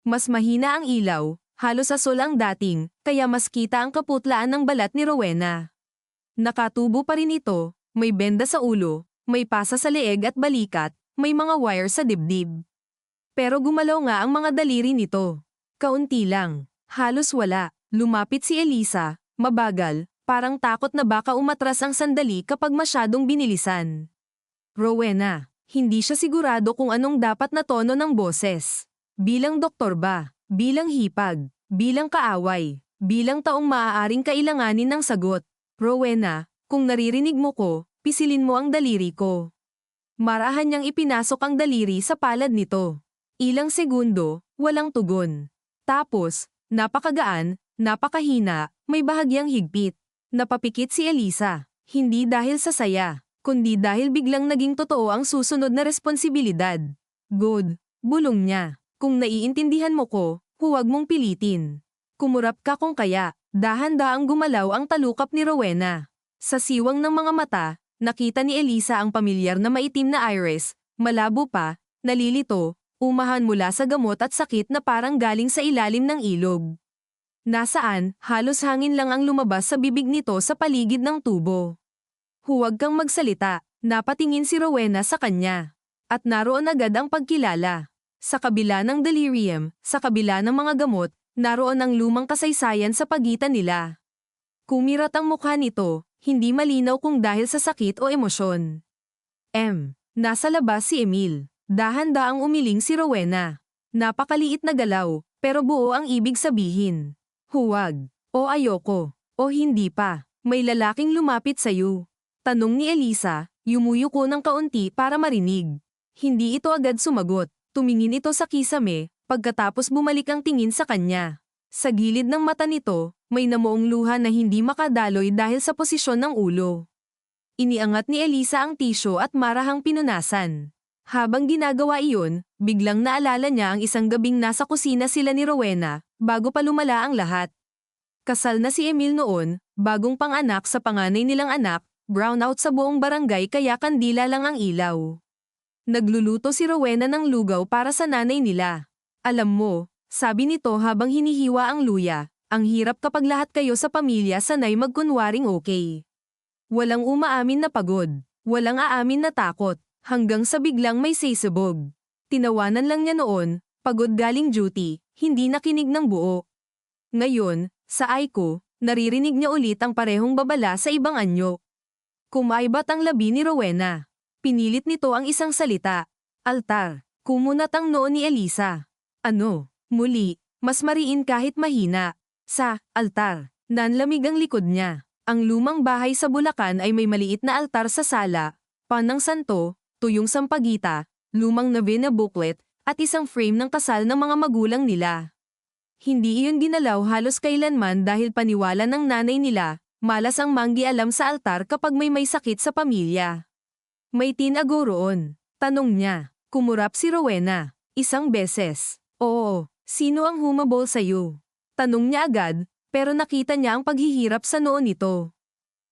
Mas mahina ang ilaw, halos asol ang dating, kaya mas kita ang kaputlaan ng balat ni Rowena. Nakatubo pa rin ito, may benda sa ulo, may pasa sa leeg at balikat, may mga wire sa dibdib. Pero gumalaw nga ang mga daliri nito. Kaunti lang, halos wala. Lumapit si Elisa, mabagal, parang takot na baka umatras ang sandali kapag masyadong binilisan. Rowena, hindi siya sigurado kung anong dapat na tono ng boses. Bilang doktor ba? Bilang hipag? Bilang kaaway? Bilang taong maaaring kailanganin ng sagot? Rowena, kung naririnig mo ko, pisilin mo ang daliri ko. Marahan niyang ipinasok ang daliri sa palad nito. Ilang segundo, walang tugon. Tapos, napakagaan, napakahina, may bahagyang higpit. Napapikit si Elisa, hindi dahil sa saya, kundi dahil biglang naging totoo ang susunod na responsibilidad. Good, bulong niya. Kung naiintindihan mo ko, huwag mong pilitin. Kumurap ka kung kaya, dahan-daang gumalaw ang talukap ni Rowena. Sa siwang ng mga mata, nakita ni Elisa ang pamilyar na maitim na iris, malabo pa, nalilito, umahan mula sa gamot at sakit na parang galing sa ilalim ng ilog. Nasaan, halos hangin lang ang lumabas sa bibig nito sa paligid ng tubo. Huwag kang magsalita, napatingin si Rowena sa kanya. At naroon agad ang pagkilala. Sa kabila ng delirium, sa kabila ng mga gamot, naroon ang lumang kasaysayan sa pagitan nila. Kumirat ang mukha nito, hindi malinaw kung dahil sa sakit o emosyon. Nasa labas si Emil. Dahan-daang umiling si Rowena. Napakaliit na galaw, pero buo ang ibig sabihin. Huwag, o ayoko, o hindi pa, may lalaking lumapit sa'yo. Tanong ni Elisa, yumuyuko ng kaunti para marinig. Hindi ito agad sumagot, tumingin ito sa kisame, pagkatapos bumalik ang tingin sa kanya. Sa gilid ng mata nito, may namuong luha na hindi makadaloy dahil sa posisyon ng ulo. Iniangat ni Elisa ang tisyo at marahang pinunasan. Habang ginagawa iyon, biglang naalala niya ang isang gabing nasa kusina sila ni Rowena, bago pa lumala ang lahat. Kasal na si Emil noon, bagong panganak sa panganay nilang anak, brownout sa buong barangay kaya kandila lang ang ilaw. Nagluluto si Rowena ng lugaw para sa nanay nila. Alam mo, sabi nito habang hinihiwa ang luya, ang hirap kapag lahat kayo sa pamilya sanay magkunwaring okay. Walang umaamin na pagod, walang aamin na takot. Hanggang sa biglang may sisibog. Tinawanan lang niya noon, pagod galing duty, hindi nakinig ng buo. Ngayon, sa Aiko, naririnig niya ulit ang parehong babala sa ibang anyo. Kumaibat ang labi ni Rowena. Pinilit nito ang isang salita. Altar. Kumunat ang noo ni Elisa. Ano? Muli, mas mariin kahit mahina. Sa altar. Nanlamig ang likod niya. Ang lumang bahay sa Bulacan ay may maliit na altar sa sala, panang santo, tuyong sampagita, lumang novena booklet, at isang frame ng kasal ng mga magulang nila. Hindi iyon ginalaw halos kailanman dahil paniwala ng nanay nila, malas ang manggialam sa altar kapag may sakit sa pamilya. May tinago roon. Tanong niya. Kumurap si Rowena. Isang beses. Oo, sino ang humabol sa'yo? Tanong niya agad, pero nakita niya ang paghihirap sa noo nito.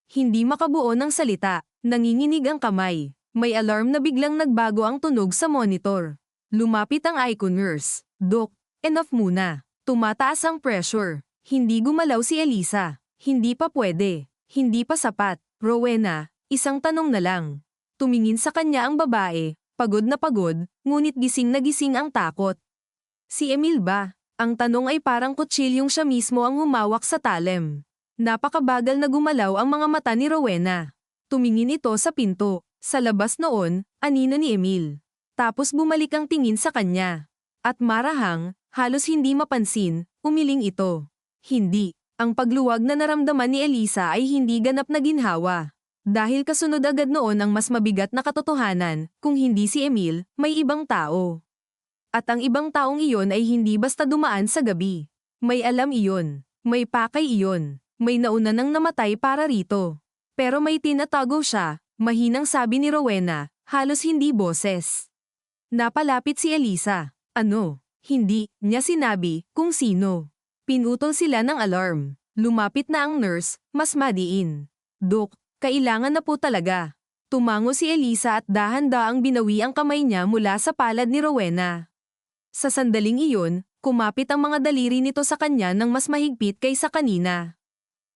Hindi makabuo ng salita, nanginginig ang kamay. May alarm na biglang nagbago ang tunog sa monitor. Lumapit ang Aiko nurse. Dok, enough muna. Tumataas ang pressure. Hindi gumalaw si Elisa. Hindi pa pwede. Hindi pa sapat. Rowena, isang tanong na lang. Tumingin sa kanya ang babae, pagod na pagod, ngunit gising na gising ang takot. Si Emil ba? Ang tanong ay parang kutsilyong siya mismo ang humawak sa talem. Napakabagal na gumalaw ang mga mata ni Rowena. Tumingin ito sa pinto. Sa labas noon, anino ni Emil. Tapos bumalik ang tingin sa kanya. At marahang, halos hindi mapansin, umiling ito. Hindi. Ang pagluwag na naramdaman ni Elisa ay hindi ganap na ginhawa. Dahil kasunod agad noon ang mas mabigat na katotohanan, kung hindi si Emil, may ibang tao. At ang ibang taong iyon ay hindi basta dumaan sa gabi. May alam iyon. May pakay iyon. May nauna nang namatay para rito. Pero may tinatago siya. Mahinang sabi ni Rowena, halos hindi boses. Napalapit si Elisa. Ano? Hindi, niya sinabi, kung sino. Pinutol sila ng alarm. Lumapit na ang nurse, mas madiin. Dok, kailangan na po talaga. Tumango si Elisa at dahan-daang binawi ang kamay niya mula sa palad ni Rowena. Sa sandaling iyon, Kumapit ang mga daliri nito sa kanya ng mas mahigpit kaysa kanina.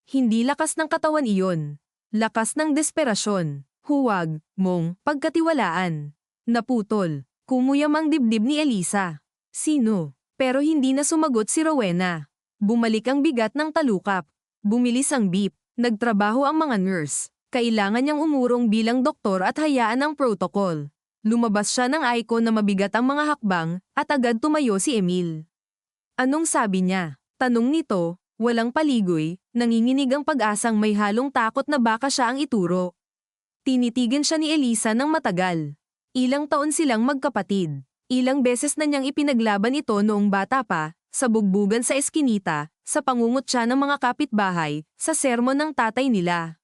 Hindi lakas ng katawan iyon. Lakas ng desperasyon. Huwag mong pagkatiwalaan. Naputol. Kumuyam ang dibdib ni Elisa. Sino? Pero hindi na sumagot si Rowena. Bumalik ang bigat ng talukap. Bumilis ang beep. Nagtrabaho ang mga nurse. Kailangan niyang umurong bilang doktor at hayaan ang protocol. Lumabas siya ng icon na mabigat ang mga hakbang at agad tumayo si Emil. Anong sabi niya? Tanong nito, walang paligoy, nanginginig ang pag-asang may halong takot na baka siya ang ituro. Tinitigan siya ni Elisa ng matagal. Ilang taon silang magkapatid. Ilang beses na niyang ipinaglaban ito noong bata pa, sa bugbugan sa eskinita, sa pangungutya ng mga kapitbahay, sa sermon ng tatay nila.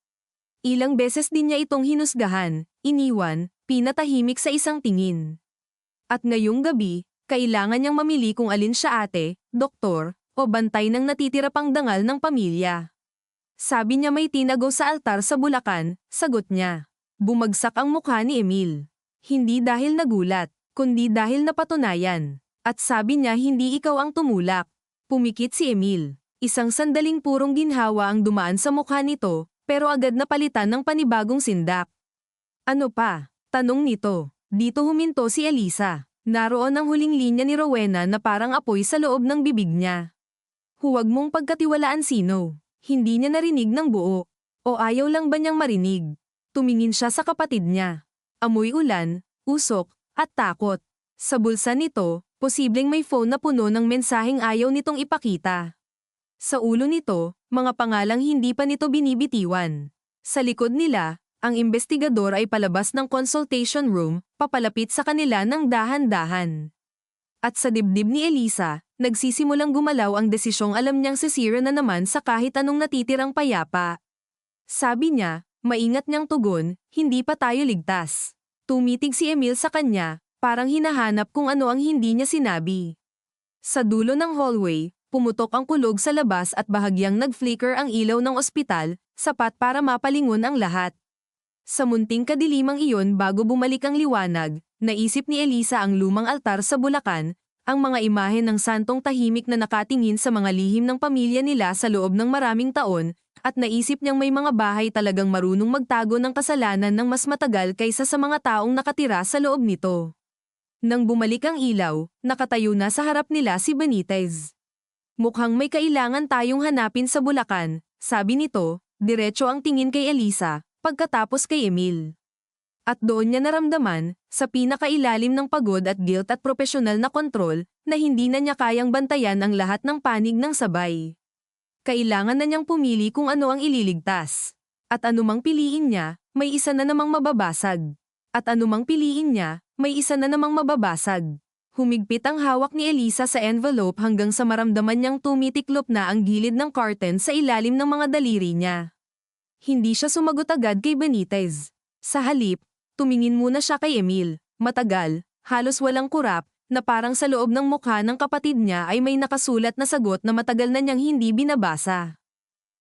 Ilang beses din niya itong hinusgahan, iniwan, pinatahimik sa isang tingin. At ngayong gabi, kailangan niyang mamili kung alin siya ate, doktor, o bantay ng natitira pang dangal ng pamilya. Sabi niya may tinago sa altar sa Bulacan, sagot niya. Bumagsak ang mukha ni Emil. Hindi dahil nagulat, kundi dahil napatunayan. At sabi niya hindi ikaw ang tumulak. Pumikit si Emil. Isang sandaling purong ginhawa ang dumaan sa mukha nito, pero agad napalitan ng panibagong sindak. Ano pa? Tanong nito. Dito huminto si Elisa. Naroon ang huling linya ni Rowena na parang apoy sa loob ng bibig niya. Huwag mong pagkatiwalaan sino. Hindi niya narinig ng buo. O ayaw lang ba niyang marinig? Tumingin siya sa kapatid niya. Amoy ulan, usok, at takot. Sa bulsa nito, posibleng may phone na puno ng mensaheng ayaw nitong ipakita. Sa ulo nito, mga pangalang hindi pa nito binibitiwan. Sa likod nila, ang investigador ay palabas ng consultation room, papalapit sa kanila ng dahan-dahan. At sa dibdib ni Elisa, nagsisimulang gumalaw ang desisyong alam niyang sisira na naman sa kahit anong natitirang payapa. Sabi niya, maingat niyang tugon, hindi pa tayo ligtas. Tumitig si Emil sa kanya, parang hinahanap kung ano ang hindi niya sinabi. Sa dulo ng hallway, pumutok ang kulog sa labas at bahagyang nag-flicker ang ilaw ng ospital, sapat para mapalingon ang lahat. Sa munting kadilimang iyon bago bumalik ang liwanag, naisip ni Elisa ang lumang altar sa Bulacan, ang mga imahe ng santong tahimik na nakatingin sa mga lihim ng pamilya nila sa loob ng maraming taon, at naisip niyang may mga bahay talagang marunong magtago ng kasalanan ng mas matagal kaysa sa mga taong nakatira sa loob nito. Nang bumalik ang ilaw, nakatayo na sa harap nila si Benitez. Mukhang may kailangan tayong hanapin sa Bulacan, sabi nito, diretso ang tingin kay Elisa, pagkatapos kay Emil. At doon niya naramdaman, sa pinakailalim ng pagod at guilt at profesional na kontrol, na hindi na niya kayang bantayan ang lahat ng panig ng sabay. Kailangan na niyang pumili kung ano ang ililigtas. At anumang piliin niya, may isa na namang mababasag. At anumang piliin niya, may isa na namang mababasag. Humigpit ang hawak ni Elisa sa envelope hanggang sa maramdaman niyang tumitiklop na ang gilid ng curtain sa ilalim ng mga daliri niya. Hindi siya sumagot agad kay Benitez. Sa halip, tumingin muna siya kay Emil, matagal, halos walang kurap, na parang sa loob ng mukha ng kapatid niya ay may nakasulat na sagot na matagal na niyang hindi binabasa.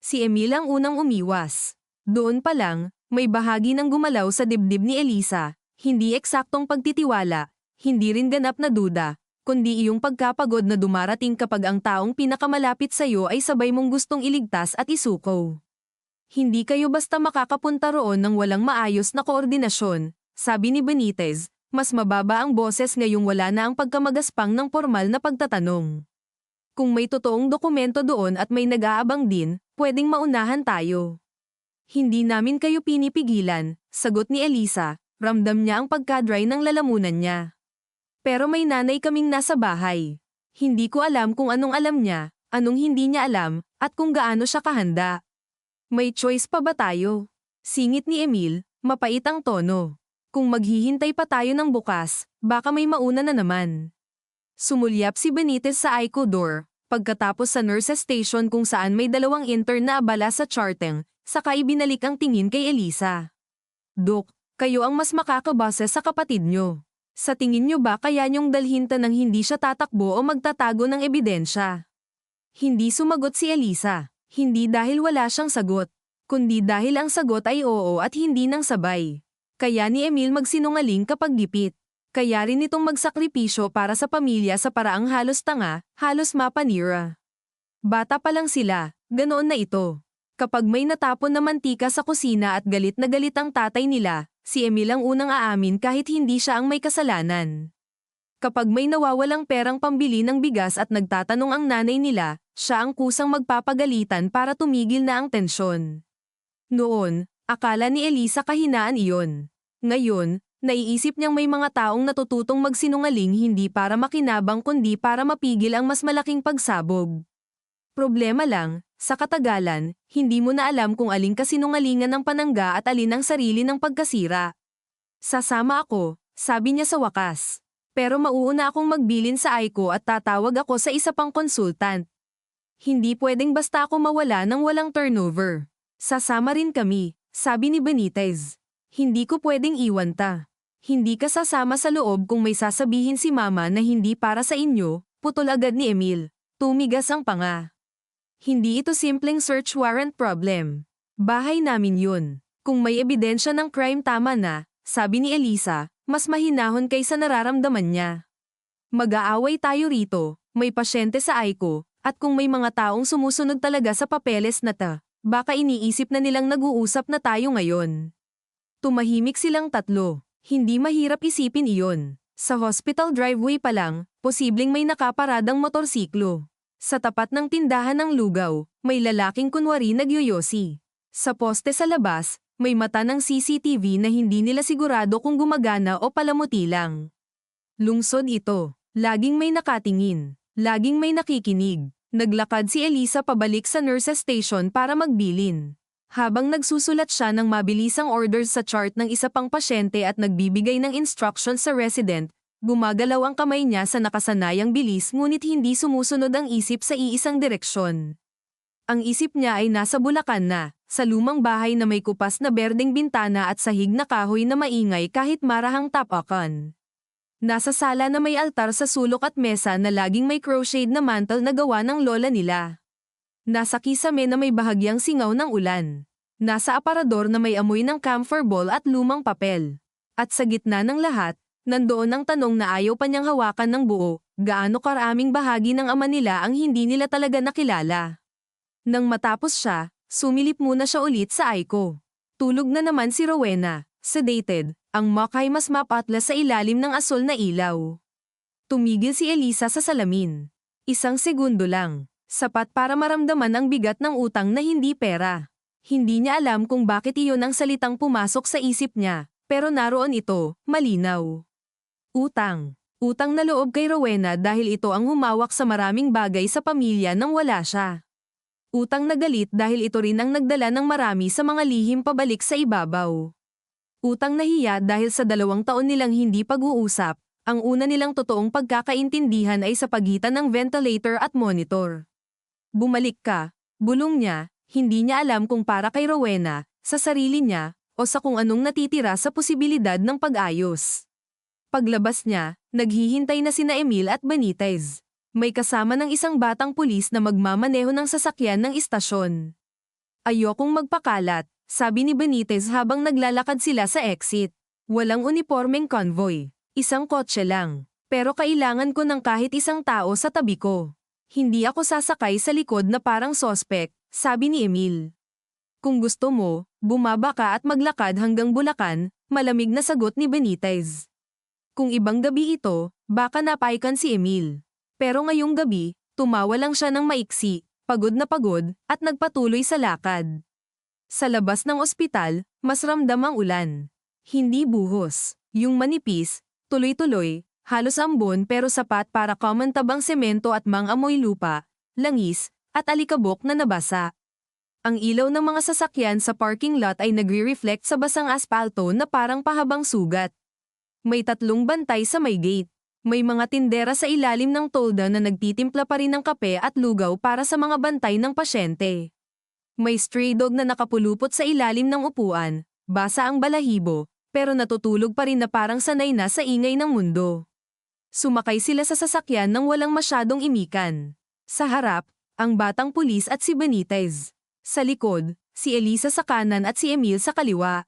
Si Emil ang unang umiwas. Doon pa lang, may bahagi ng gumalaw sa dibdib ni Elisa, hindi eksaktong pagtitiwala, hindi rin ganap na duda, kundi iyong pagkapagod na dumarating kapag ang taong pinakamalapit sa iyo ay sabay mong gustong iligtas at isuko. Hindi kayo basta makakapunta roon ng walang maayos na koordinasyon, sabi ni Benitez, mas mababa ang boses ngayong wala na ang pagkamagaspang ng formal na pagtatanong. Kung may totoong dokumento doon at may nag-aabang din, pwedeng maunahan tayo. Hindi namin kayo pinipigilan, sagot ni Elisa, ramdam niya ang pagka-dry ng lalamunan niya. Pero may nanay kaming nasa bahay. Hindi ko alam kung anong alam niya, anong hindi niya alam, at kung gaano siya kahanda. May choice pa ba tayo? Singit ni Emil, mapait ang tono. Kung maghihintay pa tayo ng bukas, baka may mauna na naman. Sumulyap si Benitez sa ICU door, pagkatapos sa nurses station kung saan may dalawang intern na abala sa charting, saka ibinalik ang tingin kay Elisa. Dok, kayo ang mas makakabase sa kapatid nyo. Sa tingin nyo ba kaya nyong dalhin ta nang hindi siya tatakbo o magtatago ng ebidensya? Hindi sumagot si Elisa. Hindi dahil wala siyang sagot, kundi dahil ang sagot ay oo at hindi nang sabay. Kaya ni Emil magsinungaling kapag gipit. Kaya rin itong magsakripisyo para sa pamilya sa paraang halos tanga, halos mapanira. Bata pa lang sila, ganoon na ito. Kapag may natapon na mantika sa kusina at galit na galit ang tatay nila, si Emil ang unang aamin kahit hindi siya ang may kasalanan. Kapag may nawawalang perang pambili ng bigas at nagtatanong ang nanay nila, siya ang kusang magpapagalitan para tumigil na ang tensyon. Noon, akala ni Elisa kahinaan iyon. Ngayon, naiisip niyang may mga taong natututong magsinungaling hindi para makinabang kundi para mapigil ang mas malaking pagsabog. Problema lang, sa katagalan, hindi mo na alam kung aling kasinungalingan ng panangga at alin ang sarili ng pagkasira. Sasama ako, sabi niya sa wakas. Pero mauuna akong magbilin sa Aiko at tatawag ako sa isa pang konsultant. Hindi pwedeng basta ako mawala ng walang turnover. Sasama rin kami, sabi ni Benitez. Hindi ko pwedeng iwan ta. Hindi ka sasama sa loob kung may sasabihin si mama na hindi para sa inyo, putol agad ni Emil. Tumigas ang panga. Hindi ito simpleng search warrant problem. Bahay namin yun. Kung may ebidensya ng crime tama na, sabi ni Elisa, mas mahinahon kaysa nararamdaman niya. Mag-aaway tayo rito, may pasyente sa Aiko, at kung may mga taong sumusunod talaga sa papeles na ta, baka iniisip na nilang nag-uusap na tayo ngayon. Tumahimik silang tatlo. Hindi mahirap isipin iyon. Sa hospital driveway pa lang, posibleng may nakaparadang motorsiklo. Sa tapat ng tindahan ng lugaw, may lalaking kunwari nagyoyosi. Sa poste sa labas, may mata ng CCTV na hindi nila sigurado kung gumagana o palamuti lang. Lungsod ito. Laging may nakatingin. Laging may nakikinig. Naglakad si Elisa pabalik sa nurses station para magbilin. Habang nagsusulat siya ng mabilisang orders sa chart ng isa pang pasyente at nagbibigay ng instructions sa resident, gumagalaw ang kamay niya sa nakasanayang bilis ngunit hindi sumusunod ang isip sa iisang direksyon. Ang isip niya ay nasa Bulacan na, sa lumang bahay na may kupas na berdeng bintana at sahig na kahoy na maingay kahit marahang tapakan. Nasa sala na may altar sa sulok at mesa na laging may crocheted na mantle na gawa ng lola nila. Nasa kisame na may bahagyang singaw ng ulan. Nasa aparador na may amoy ng camphor ball at lumang papel. At sa gitna ng lahat, nandoon ang tanong na ayaw pa niyang hawakan ng buo, gaano karaming bahagi ng ama nila ang hindi nila talaga nakilala. Nang matapos siya, sumilip muna siya ulit sa Aiko. Tulog na naman si Rowena, sedated, ang Mackay mas map atlas sa ilalim ng asol na ilaw. Tumigil si Elisa sa salamin. 1 segundo lang. Sapat para maramdaman ang bigat ng utang na hindi pera. Hindi niya alam kung bakit iyon ang salitang pumasok sa isip niya, pero naroon ito, malinaw. Utang. Utang na loob kay Rowena dahil ito ang humawak sa maraming bagay sa pamilya nang wala siya. Utang na galit dahil ito rin ang nagdala ng marami sa mga lihim pabalik sa ibabaw. Utang na hiya dahil sa 2 taon nilang hindi pag-uusap, ang una nilang totoong pagkakaintindihan ay sa pagitan ng ventilator at monitor. Bumalik ka, bulong niya, hindi niya alam kung para kay Rowena, sa sarili niya, o sa kung anong natitira sa posibilidad ng pag-ayos. Paglabas niya, naghihintay na sina Emil at Benitez. May kasama ng isang batang pulis na magmamaneho ng sasakyan ng istasyon. Ayokong magpakalat, sabi ni Benitez habang naglalakad sila sa exit. Walang unipormeng convoy, isang kotse lang. Pero kailangan ko ng kahit isang tao sa tabi ko. Hindi ako sasakay sa likod na parang sospek, sabi ni Emil. Kung gusto mo, bumaba ka at maglakad hanggang Bulacan, malamig na sagot ni Benitez. Kung ibang gabi ito, baka napaikan si Emil. Pero ngayong gabi, tumawa lang siya ng maiksi, pagod na pagod, at nagpatuloy sa lakad. Sa labas ng ospital, mas ramdam ang ulan. Hindi buhos, yung manipis, tuloy-tuloy, halos ambon pero sapat para kamantabang semento at mang-amoy lupa, langis, at alikabok na nabasa. Ang ilaw ng mga sasakyan sa parking lot ay nagre-reflect sa basang aspalto na parang pahabang sugat. May 3 bantay sa may gate. May mga tindera sa ilalim ng tolda na nagtitimpla pa rin ng kape at lugaw para sa mga bantay ng pasyente. May stray dog na nakapulupot sa ilalim ng upuan, basa ang balahibo, pero natutulog pa rin na parang sanay na sa ingay ng mundo. Sumakay sila sa sasakyan nang walang masyadong imikan. Sa harap, ang batang pulis at si Benitez. Sa likod, si Elisa sa kanan at si Emil sa kaliwa.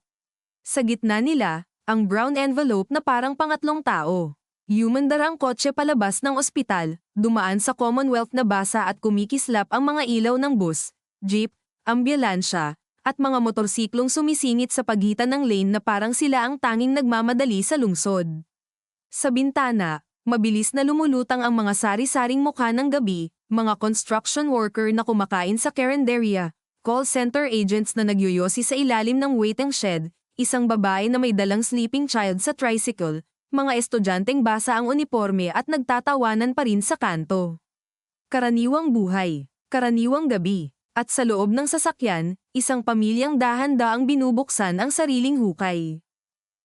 Sa gitna nila, Ang brown envelope na parang pangatlong tao. Humandar ang kotse palabas ng ospital, dumaan sa Commonwealth na basa at kumikislap ang mga ilaw ng bus, jeep, ambulansya, at mga motorsiklong sumisingit sa pagitan ng lane na parang sila ang tanging nagmamadali sa lungsod. Sa bintana, mabilis na lumulutang ang mga sari-saring mukha ng gabi, mga construction worker na kumakain sa carinderia, call center agents na nagyoyosi sa ilalim ng waiting shed, isang babae na may dalang sleeping child sa tricycle, mga estudyanteng basa ang uniforme at nagtatawanan pa rin sa kanto. Karaniwang buhay, karaniwang gabi, at sa loob ng sasakyan, isang pamilyang dahan-daang binubuksan ang sariling hukay.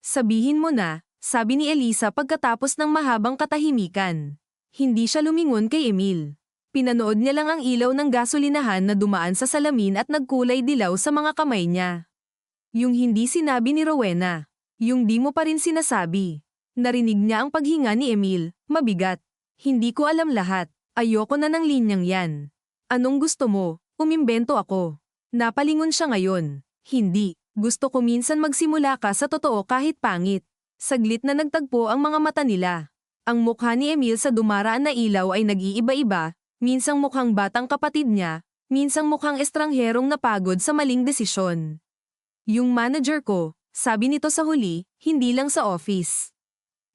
Sabihin mo na, sabi ni Elisa pagkatapos ng mahabang katahimikan. Hindi siya lumingon kay Emil. Pinanood niya lang ang ilaw ng gasolinahan na dumaan sa salamin at nagkulay dilaw sa mga kamay niya. Yung hindi sinabi ni Rowena. Yung di mo pa rin sinasabi. Narinig niya ang paghinga ni Emil, mabigat. Hindi ko alam lahat. Ayoko na ng linyang yan. Anong gusto mo? Umimbento ako. Napalingon siya ngayon. Hindi. Gusto ko minsan magsimula ka sa totoo kahit pangit. Saglit na nagtagpo ang mga mata nila. Ang mukha ni Emil sa dumaraan na ilaw ay nag-iiba-iba, minsang mukhang batang kapatid niya, minsang mukhang estrangherong napagod sa maling desisyon. Yung manager ko, sabi nito sa huli, hindi lang sa office.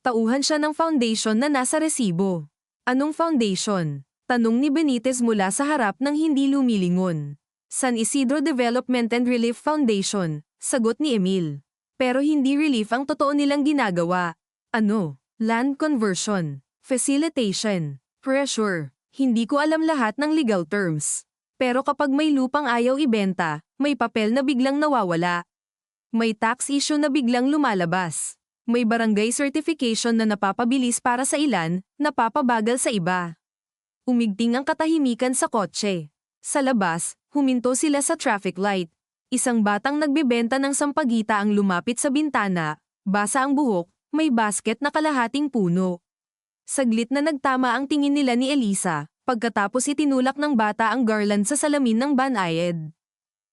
Tauhan siya ng foundation na nasa resibo. Anong foundation? Tanong ni Benitez mula sa harap ng hindi lumilingon. San Isidro Development and Relief Foundation, sagot ni Emil. Pero hindi relief ang totoo nilang ginagawa. Ano? Land conversion, facilitation, pressure. Hindi ko alam lahat ng legal terms. Pero kapag may lupang ayaw ibenta, may papel na biglang nawawala. May tax issue na biglang lumalabas. May barangay certification na napapabilis para sa ilan, napapabagal sa iba. Umigting ang katahimikan sa kotse. Sa labas, huminto sila sa traffic light. Isang batang nagbebenta ng sampagita ang lumapit sa bintana, basa ang buhok, may basket na kalahating puno. Saglit na nagtama ang tingin nila ni Elisa, pagkatapos itinulak ng bata ang garland sa salamin ng banayad.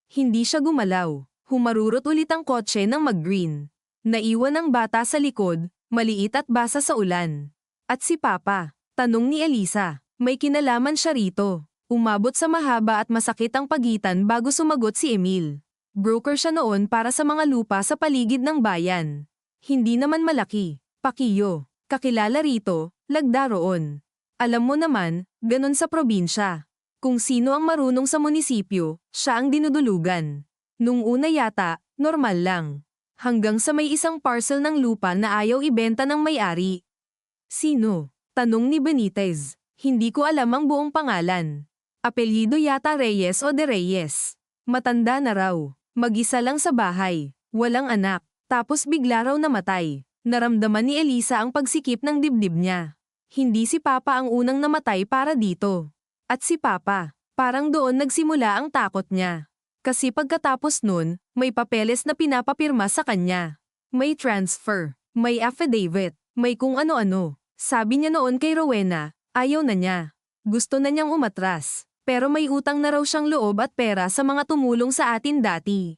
Hindi siya gumalaw. Humarurot ulit ang kotse ng mag-green. Naiwan ang bata sa likod, maliit at basa sa ulan. At si Papa? Tanong ni Elisa. May kinalaman siya rito. Umabot sa mahaba at masakit ang pagitan bago sumagot si Emil. Broker siya noon para sa mga lupa sa paligid ng bayan. Hindi naman malaki. Pakiyo. Kakilala rito, lagda roon. Alam mo naman, ganon sa probinsya. Kung sino ang marunong sa munisipyo, siya ang dinudulugan. Nung una yata, normal lang. Hanggang sa may isang parcel ng lupa na ayaw ibenta ng may-ari. Sino? Tanong ni Benitez. Hindi ko alam ang buong pangalan. Apelyido yata Reyes o De Reyes. Matanda na raw. Mag-isa lang sa bahay. Walang anak. Tapos bigla raw namatay. Naramdaman ni Elisa ang pagsikip ng dibdib niya. Hindi si Papa ang unang namatay para dito. At si Papa, parang doon nagsimula ang takot niya. Kasi pagkatapos nun, may papeles na pinapapirma sa kanya. May transfer, may affidavit, may kung ano-ano. Sabi niya noon kay Rowena, ayaw na niya. Gusto na niyang umatras. Pero may utang na raw siyang loob at pera sa mga tumulong sa atin dati.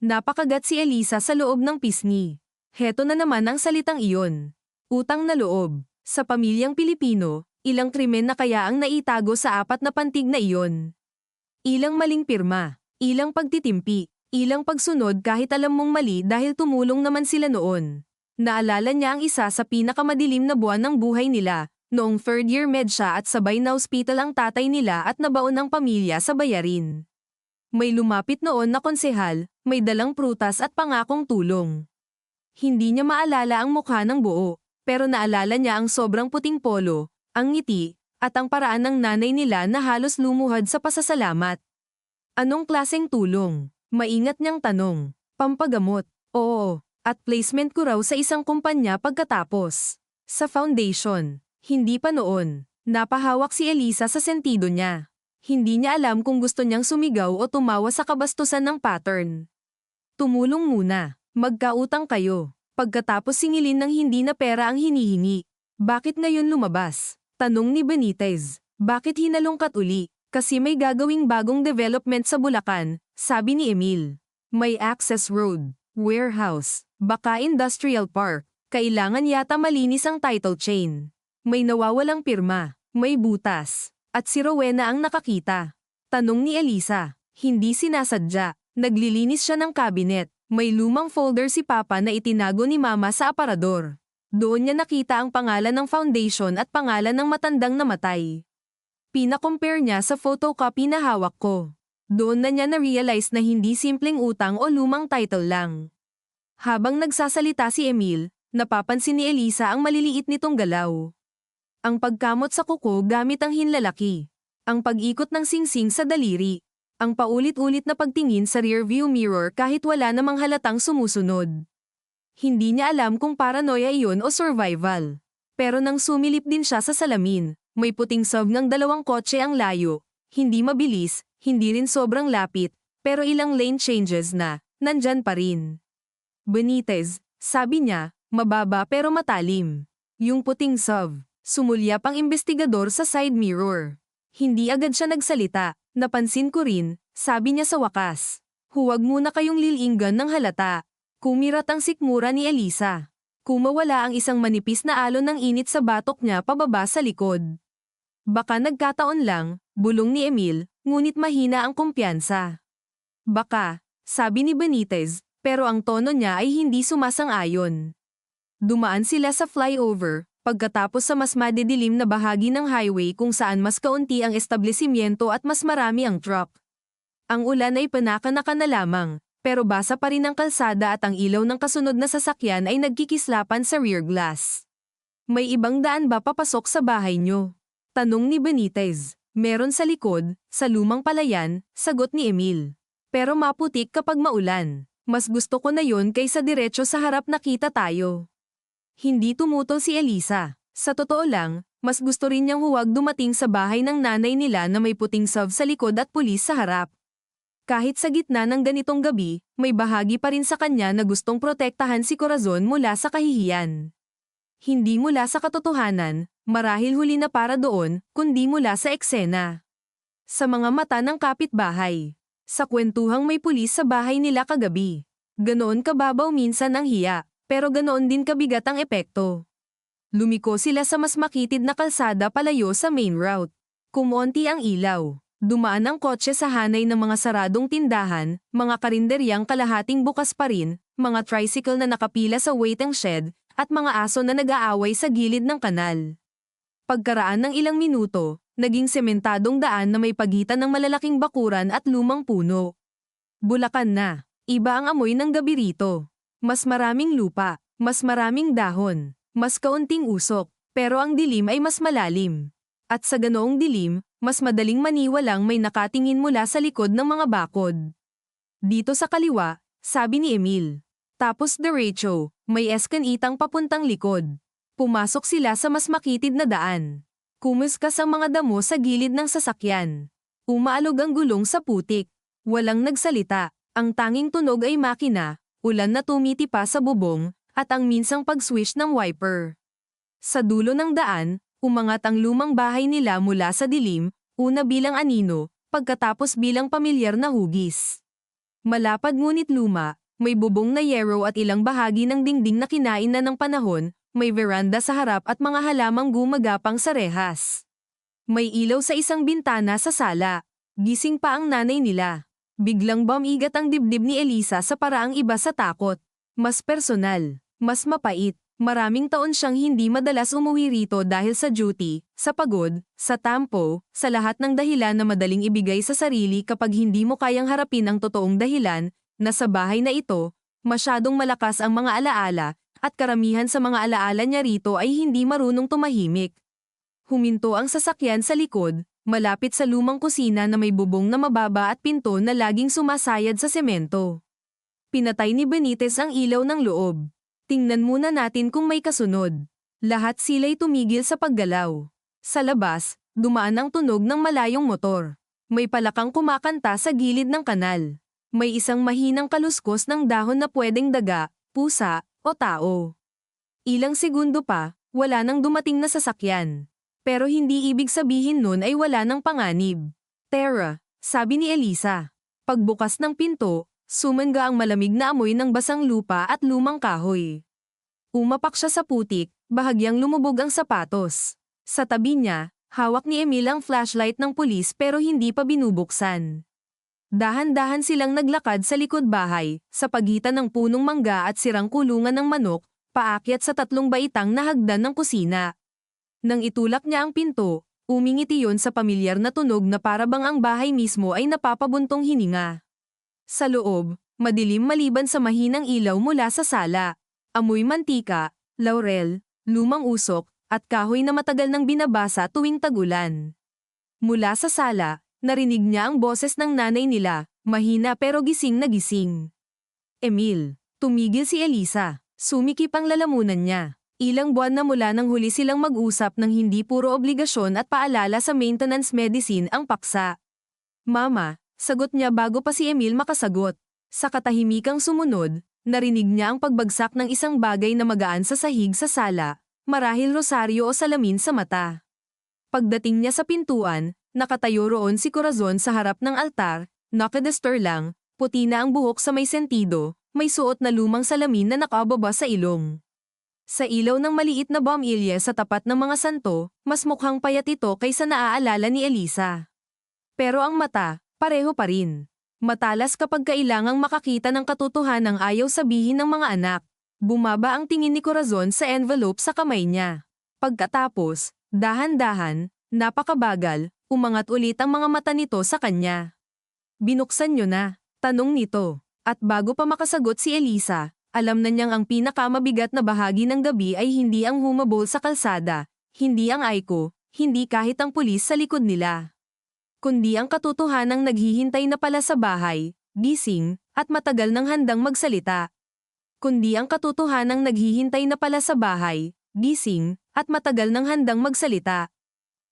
Napakagat si Elisa sa loob ng pisngi. Heto na naman ang salitang iyon. Utang na loob. Sa pamilyang Pilipino, ilang krimen na kaya ang naitago sa apat na pantig na iyon. Ilang maling pirma. Ilang pagtitimpi, ilang pagsunod kahit alam mong mali dahil tumulong naman sila noon. Naalala niya ang isa sa pinakamadilim na buwan ng buhay nila, noong third year med siya at sabay na hospital ang tatay nila at nabaon ang pamilya sa bayarin. May lumapit noon na konsehal, may dalang prutas at pangakong tulong. Hindi niya maalala ang mukha ng buo, pero naalala niya ang sobrang puting polo, ang ngiti, at ang paraan ng nanay nila na halos lumuhad sa pasasalamat. Anong klaseng tulong? Maingat niyang tanong. Pampagamot. Oo. At placement ko raw sa isang kumpanya pagkatapos. Sa foundation. Hindi pa noon. Napahawak si Elisa sa sentido niya. Hindi niya alam kung gusto niyang sumigaw o tumawa sa kabastusan ng pattern. Tumulong muna. Magkautang kayo. Pagkatapos singilin ng hindi na pera ang hinihingi. Bakit ngayon lumabas? Tanong ni Benitez. Bakit hinalungkat uli? Kasi may gagawing bagong development sa Bulacan, sabi ni Emil. May access road. Warehouse. Baka industrial park. Kailangan yata malinis ang title chain. May nawawalang pirma. May butas. At si Rowena ang nakakita. Tanong ni Elisa. Hindi sinasadya. Naglilinis siya ng cabinet. May lumang folder si Papa na itinago ni Mama sa aparador. Doon niya nakita ang pangalan ng foundation at pangalan ng matandang namatay. Pina-compare niya sa photocopy na hawak ko. Doon na niya na-realize na hindi simpleng utang o lumang title lang. Habang nagsasalita si Emil, napapansin ni Elisa ang maliliit nitong galaw. Ang pagkamot sa kuko gamit ang hinlalaki. Ang pag-ikot ng singsing sa daliri. Ang paulit-ulit na pagtingin sa rearview mirror kahit wala namang halatang sumusunod. Hindi niya alam kung paranoia iyon o survival. Pero nang sumilip din siya sa salamin, may puting sub ng 2 kotse ang layo. Hindi mabilis, hindi rin sobrang lapit, pero ilang lane changes na, nandyan pa rin. Benitez, sabi niya, mababa pero matalim. Yung puting sub, sumulyap ang investigador sa side mirror. Hindi agad siya nagsalita. Napansin ko rin, sabi niya sa wakas. Huwag muna kayong lilinggan ng halata. Kumirat ang sikmura ni Elisa. Kumawala ang isang manipis na alon ng init sa batok niya pababa sa likod. Baka nagkataon lang, bulong ni Emil, ngunit mahina ang kumpiyansa. Baka, sabi ni Benitez, pero ang tono niya ay hindi sumasang-ayon. Dumaan sila sa flyover, pagkatapos sa mas madidilim na bahagi ng highway kung saan mas kaunti ang establishmento at mas marami ang truck. Ang ulan ay panakanaka na lamang, pero basa pa rin ang kalsada at ang ilaw ng kasunod na sasakyan ay nagkikislapan sa rear glass. May ibang daan ba papasok sa bahay nyo? Tanong ni Benitez. Meron sa likod, sa lumang palayan, sagot ni Emil. Pero maputik kapag maulan. Mas gusto ko na yon kaysa diretso sa harap nakita tayo. Hindi tumutol si Elisa. Sa totoo lang, mas gusto rin niyang huwag dumating sa bahay ng nanay nila na may puting sub sa likod at pulis sa harap. Kahit sa gitna ng ganitong gabi, may bahagi pa rin sa kanya na gustong protektahan si Corazon mula sa kahihiyan. Hindi mula sa katotohanan, marahil huli na para doon, kundi mula sa eksena. Sa mga mata ng kapitbahay. Sa kwentuhang may pulis sa bahay nila kagabi. Ganoon kababaw minsan ang hiya. Pero ganoon din kabigat ang epekto. Lumiko sila sa mas makitid na kalsada palayo sa main route. Kumonti ang ilaw. Dumaan ang kotse sa hanay ng mga saradong tindahan, mga karinderyang kalahating bukas pa rin, mga tricycle na nakapila sa waiting shed, at mga aso na nag-aaway sa gilid ng kanal. Pagkaraan ng ilang minuto, naging sementadong daan na may pagitan ng malalaking bakuran at lumang puno. Bulakan na. Iba ang amoy ng gabi rito. Mas maraming lupa, mas maraming dahon, mas kaunting usok, pero ang dilim ay mas malalim. At sa ganoong dilim, mas madaling maniwalang may nakatingin mula sa likod ng mga bakod. Dito sa kaliwa, sabi ni Emil. Tapos diretso, may eskanitang papuntang likod. Pumasok sila sa mas makitid na daan. Kumuskas ang mga damo sa gilid ng sasakyan. Umaalog ang gulong sa putik. Walang nagsalita, ang tanging tunog ay makina. Ulan na tumitipa sa bubong, at ang minsang pag-swish ng wiper. Sa dulo ng daan, umangat ang lumang bahay nila mula sa dilim, una bilang anino, pagkatapos bilang pamilyar na hugis. Malapad ngunit luma, may bubong na yero at ilang bahagi ng dingding na kinain na ng panahon, may veranda sa harap at mga halamang gumagapang sa rehas. May ilaw sa isang bintana sa sala. Gising pa ang nanay nila. Biglang bumigat ang dibdib ni Elisa sa paraang iba sa takot. Mas personal, mas mapait. Maraming taon siyang hindi madalas umuwi rito dahil sa duty, sa pagod, sa tampo, sa lahat ng dahilan na madaling ibigay sa sarili kapag hindi mo kayang harapin ang totoong dahilan, na sa bahay na ito, masyadong malakas ang mga alaala, at karamihan sa mga alaala niya rito ay hindi marunong tumahimik. Huminto ang sasakyan sa likod, malapit sa lumang kusina na may bubong na mababa at pinto na laging sumasayad sa semento. Pinatay ni Benitez ang ilaw ng loob. Tingnan muna natin kung may kasunod. Lahat sila'y tumigil sa paggalaw. Sa labas, dumaan ang tunog ng malayong motor. May palakang kumakanta sa gilid ng kanal. May isang mahinang kaluskos ng dahon na pwedeng daga, pusa, o tao. Ilang segundo pa, wala nang dumating na sasakyan. Pero hindi ibig sabihin nun ay wala ng panganib. Tara, sabi ni Elisa. Pagbukas ng pinto, Sumangga ang malamig na amoy ng basang lupa at lumang kahoy. Umapak siya sa putik, bahagyang lumubog ang sapatos. Sa tabi niya, hawak ni Emil ang flashlight ng pulis pero hindi pa binubuksan. Dahan-dahan silang naglakad sa likod bahay, sa pagitan ng punong mangga at sirang kulungan ng manok, paakyat sa 3 baitang na hagdan ng kusina. Nang itulak niya ang pinto, umingiti yon sa pamilyar na tunog na parabang ang bahay mismo ay napapabuntong hininga. Sa loob, madilim maliban sa mahinang ilaw mula sa sala. Amoy mantika, laurel, lumang usok, at kahoy na matagal nang binabasa tuwing tag-ulan. Mula sa sala, narinig niya ang boses ng nanay nila, mahina pero gising na gising. Emil, tumigil si Elisa. Sumikip ang lalamunan niya. Ilang buwan na mula nang huli silang mag-usap ng hindi puro obligasyon at paalala sa maintenance medicine ang paksa. Mama, sagot niya bago pa si Emil makasagot. Sa katahimikang sumunod, narinig niya ang pagbagsak ng isang bagay na magaan sa sahig sa sala, marahil rosaryo o salamin sa mata. Pagdating niya sa pintuan, nakatayo roon si Corazon sa harap ng altar, nakadestor lang, puti na ang buhok sa may sentido, may suot na lumang salamin na nakababa sa ilong. Sa ilaw ng maliit na bombilya sa tapat ng mga santo, mas mukhang payat ito kaysa naaalala ni Elisa. Pero ang mata, pareho pa rin. Matalas kapag kailangang makakita ng katotohanang ayaw sabihin ng mga anak. Bumaba ang tingin ni Corazon sa envelope sa kamay niya. Pagkatapos, dahan-dahan, napakabagal, umangat ulit ang mga mata nito sa kanya. Binuksan niyo na, tanong nito. At bago pa makasagot si Elisa, alam na niyang ang pinakamabigat na bahagi ng gabi ay hindi ang humabol sa kalsada, hindi ang Aiko, hindi kahit ang pulis sa likod nila. Kundi ang katotohanang naghihintay na pala sa bahay, gising, at matagal nang handang magsalita. Kundi ang katotohanang naghihintay na pala sa bahay, gising, at matagal nang handang magsalita.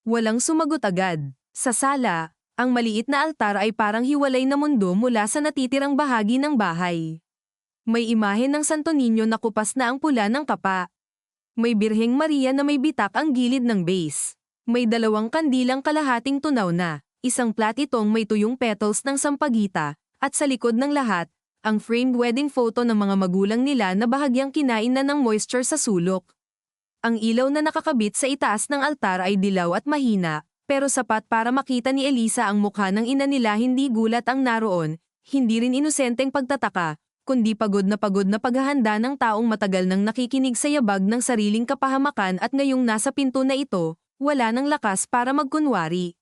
Walang sumagot agad. Sa sala, ang maliit na altar ay parang hiwalay na mundo mula sa natitirang bahagi ng bahay. May imahe ng Santo Niño na kupas na ang pula ng kapa. May Birheng Maria na may bitak ang gilid ng base. May 2 kandilang kalahating tunaw na, isang platitong may tuyong petals ng sampagita, at sa likod ng lahat, ang framed wedding photo ng mga magulang nila na bahagyang kinain na ng moisture sa sulok. Ang ilaw na nakakabit sa itaas ng altar ay dilaw at mahina, pero sapat para makita ni Elisa ang mukha ng ina nila. Hindi gulat ang naroon, hindi rin inosenteng pagtataka, kundi pagod na paghahanda ng taong matagal nang nakikinig sa yabag ng sariling kapahamakan at ngayong nasa pinto na ito, wala nang lakas para magkunwari.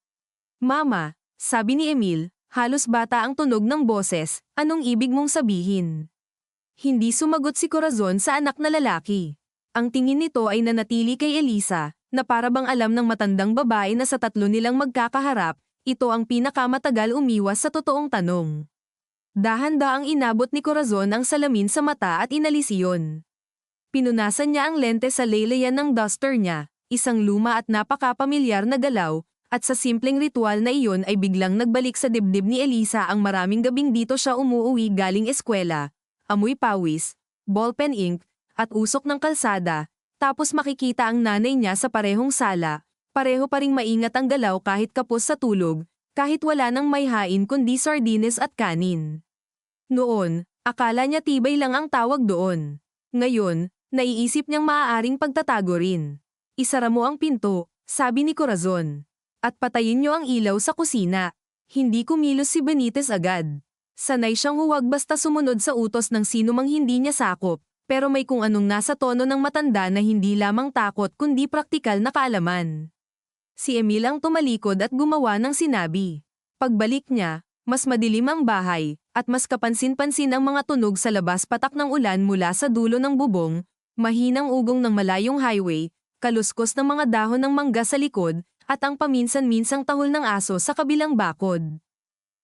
Mama, sabi ni Emil, halos bata ang tunog ng boses, anong ibig mong sabihin? Hindi sumagot si Corazon sa anak na lalaki. Ang tingin nito ay nanatili kay Elisa, na parabang alam ng matandang babae na sa 3 nilang magkakaharap, ito ang pinakamatagal umiwas sa totoong tanong. Dahan-daang inabot ni Corazon ang salamin sa mata at inalis iyon. Pinunasan niya ang lente sa laylayan ng duster niya, isang luma at napakapamilyar na galaw, at sa simpleng ritual na iyon ay biglang nagbalik sa dibdib ni Elisa ang maraming gabing dito siya umuuwi galing eskwela, amoy pawis, ballpen ink, at usok ng kalsada, tapos makikita ang nanay niya sa parehong sala, pareho pa ring maingat ang galaw kahit kapos sa tulog, kahit wala nang may hain kundi sardines at kanin. Noon, akala niya tibay lang ang tawag doon. Ngayon, naiisip niyang maaaring pagtatago rin. Isara mo ang pinto, sabi ni Corazon. At patayin niyo ang ilaw sa kusina. Hindi kumilos si Benitez agad. Sanay siyang huwag basta sumunod sa utos ng sino mang hindi niya sakop, pero may kung anong nasa tono ng matanda na hindi lamang takot kundi praktikal na kaalaman. Si Emil ang tumalikod at gumawa ng sinabi. Pagbalik niya, mas madilim ang bahay, at mas kapansin-pansin ang mga tunog sa labas patak ng ulan mula sa dulo ng bubong, mahinang ugong ng malayong highway, kaluskos ng mga dahon ng mangga sa likod, at ang paminsan-minsang tahol ng aso sa kabilang bakod.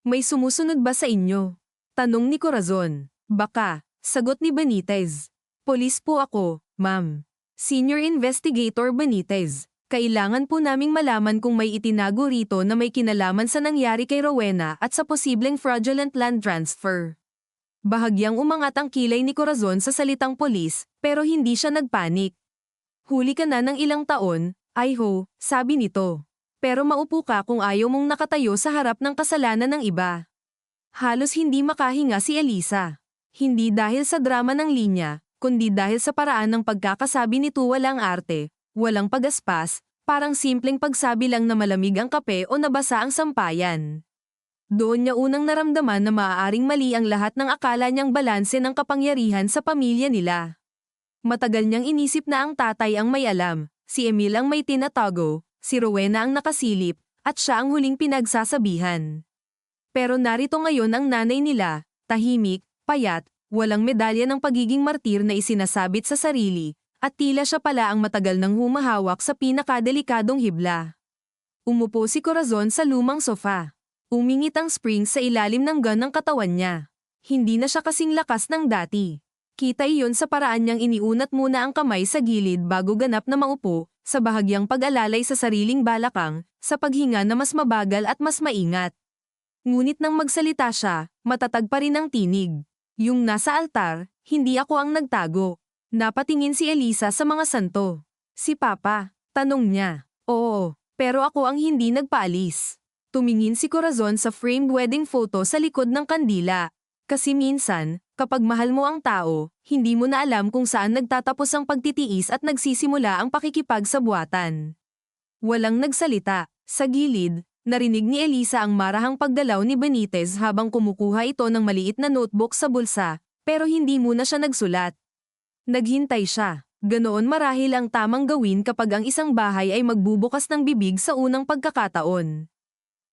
May sumusunod ba sa inyo? Tanong ni Corazon. Baka, sagot ni Benitez. Polis po ako, ma'am. Senior Investigator Benitez. Kailangan po naming malaman kung may itinago rito na may kinalaman sa nangyari kay Rowena at sa posibleng fraudulent land transfer. Bahagyang umangat ang kilay ni Corazon sa salitang polis, pero hindi siya nagpanik. Huli ka na ng ilang taon, ay ho, sabi nito. Pero maupo ka kung ayaw mong nakatayo sa harap ng kasalanan ng iba. Halos hindi makahinga si Elisa. Hindi dahil sa drama ng linya, kundi dahil sa paraan ng pagkakasabi nito walang arte, walang pagaspas, parang simpleng pagsabi lang na malamig ang kape o nabasa ang sampayan. Doon niya unang naramdaman na maaaring mali ang lahat ng akala niyang balanse ng kapangyarihan sa pamilya nila. Matagal niyang inisip na ang tatay ang may alam, si Emil ang may tinatago, si Rowena ang nakasilip, at siya ang huling pinagsasabihan. Pero narito ngayon ang nanay nila, tahimik, payat, walang medalya ng pagiging martir na isinasabit sa sarili, at tila siya pala ang matagal nang humahawak sa pinakadelikadong hibla. Umupo si Corazon sa lumang sofa. Umingit ang springs sa ilalim ng gun ng katawan niya. Hindi na siya kasing lakas ng dati. Kita iyon sa paraan niyang iniunat muna ang kamay sa gilid bago ganap na maupo, sa bahagyang pag-alalay sa sariling balakang, sa paghinga na mas mabagal at mas maingat. Ngunit nang magsalita siya, matatag pa rin ang tinig. Yung nasa altar, hindi ako ang nagtago. Napatingin si Elisa sa mga santo. Si Papa, tanong niya. Oo, pero ako ang hindi nagpaalis. Tumingin si Corazon sa framed wedding photo sa likod ng kandila. Kasi minsan, kapag mahal mo ang tao, hindi mo na alam kung saan nagtatapos ang pagtitiis at nagsisimula ang pakikipagsabuatan. Walang nagsalita. Sa gilid, narinig ni Elisa ang marahang pagdalaw ni Benitez habang kumukuha ito ng maliit na notebook sa bulsa, pero hindi muna siya nagsulat. Naghintay siya. Ganoon marahil ang tamang gawin kapag ang isang bahay ay magbubukas ng bibig sa unang pagkakataon.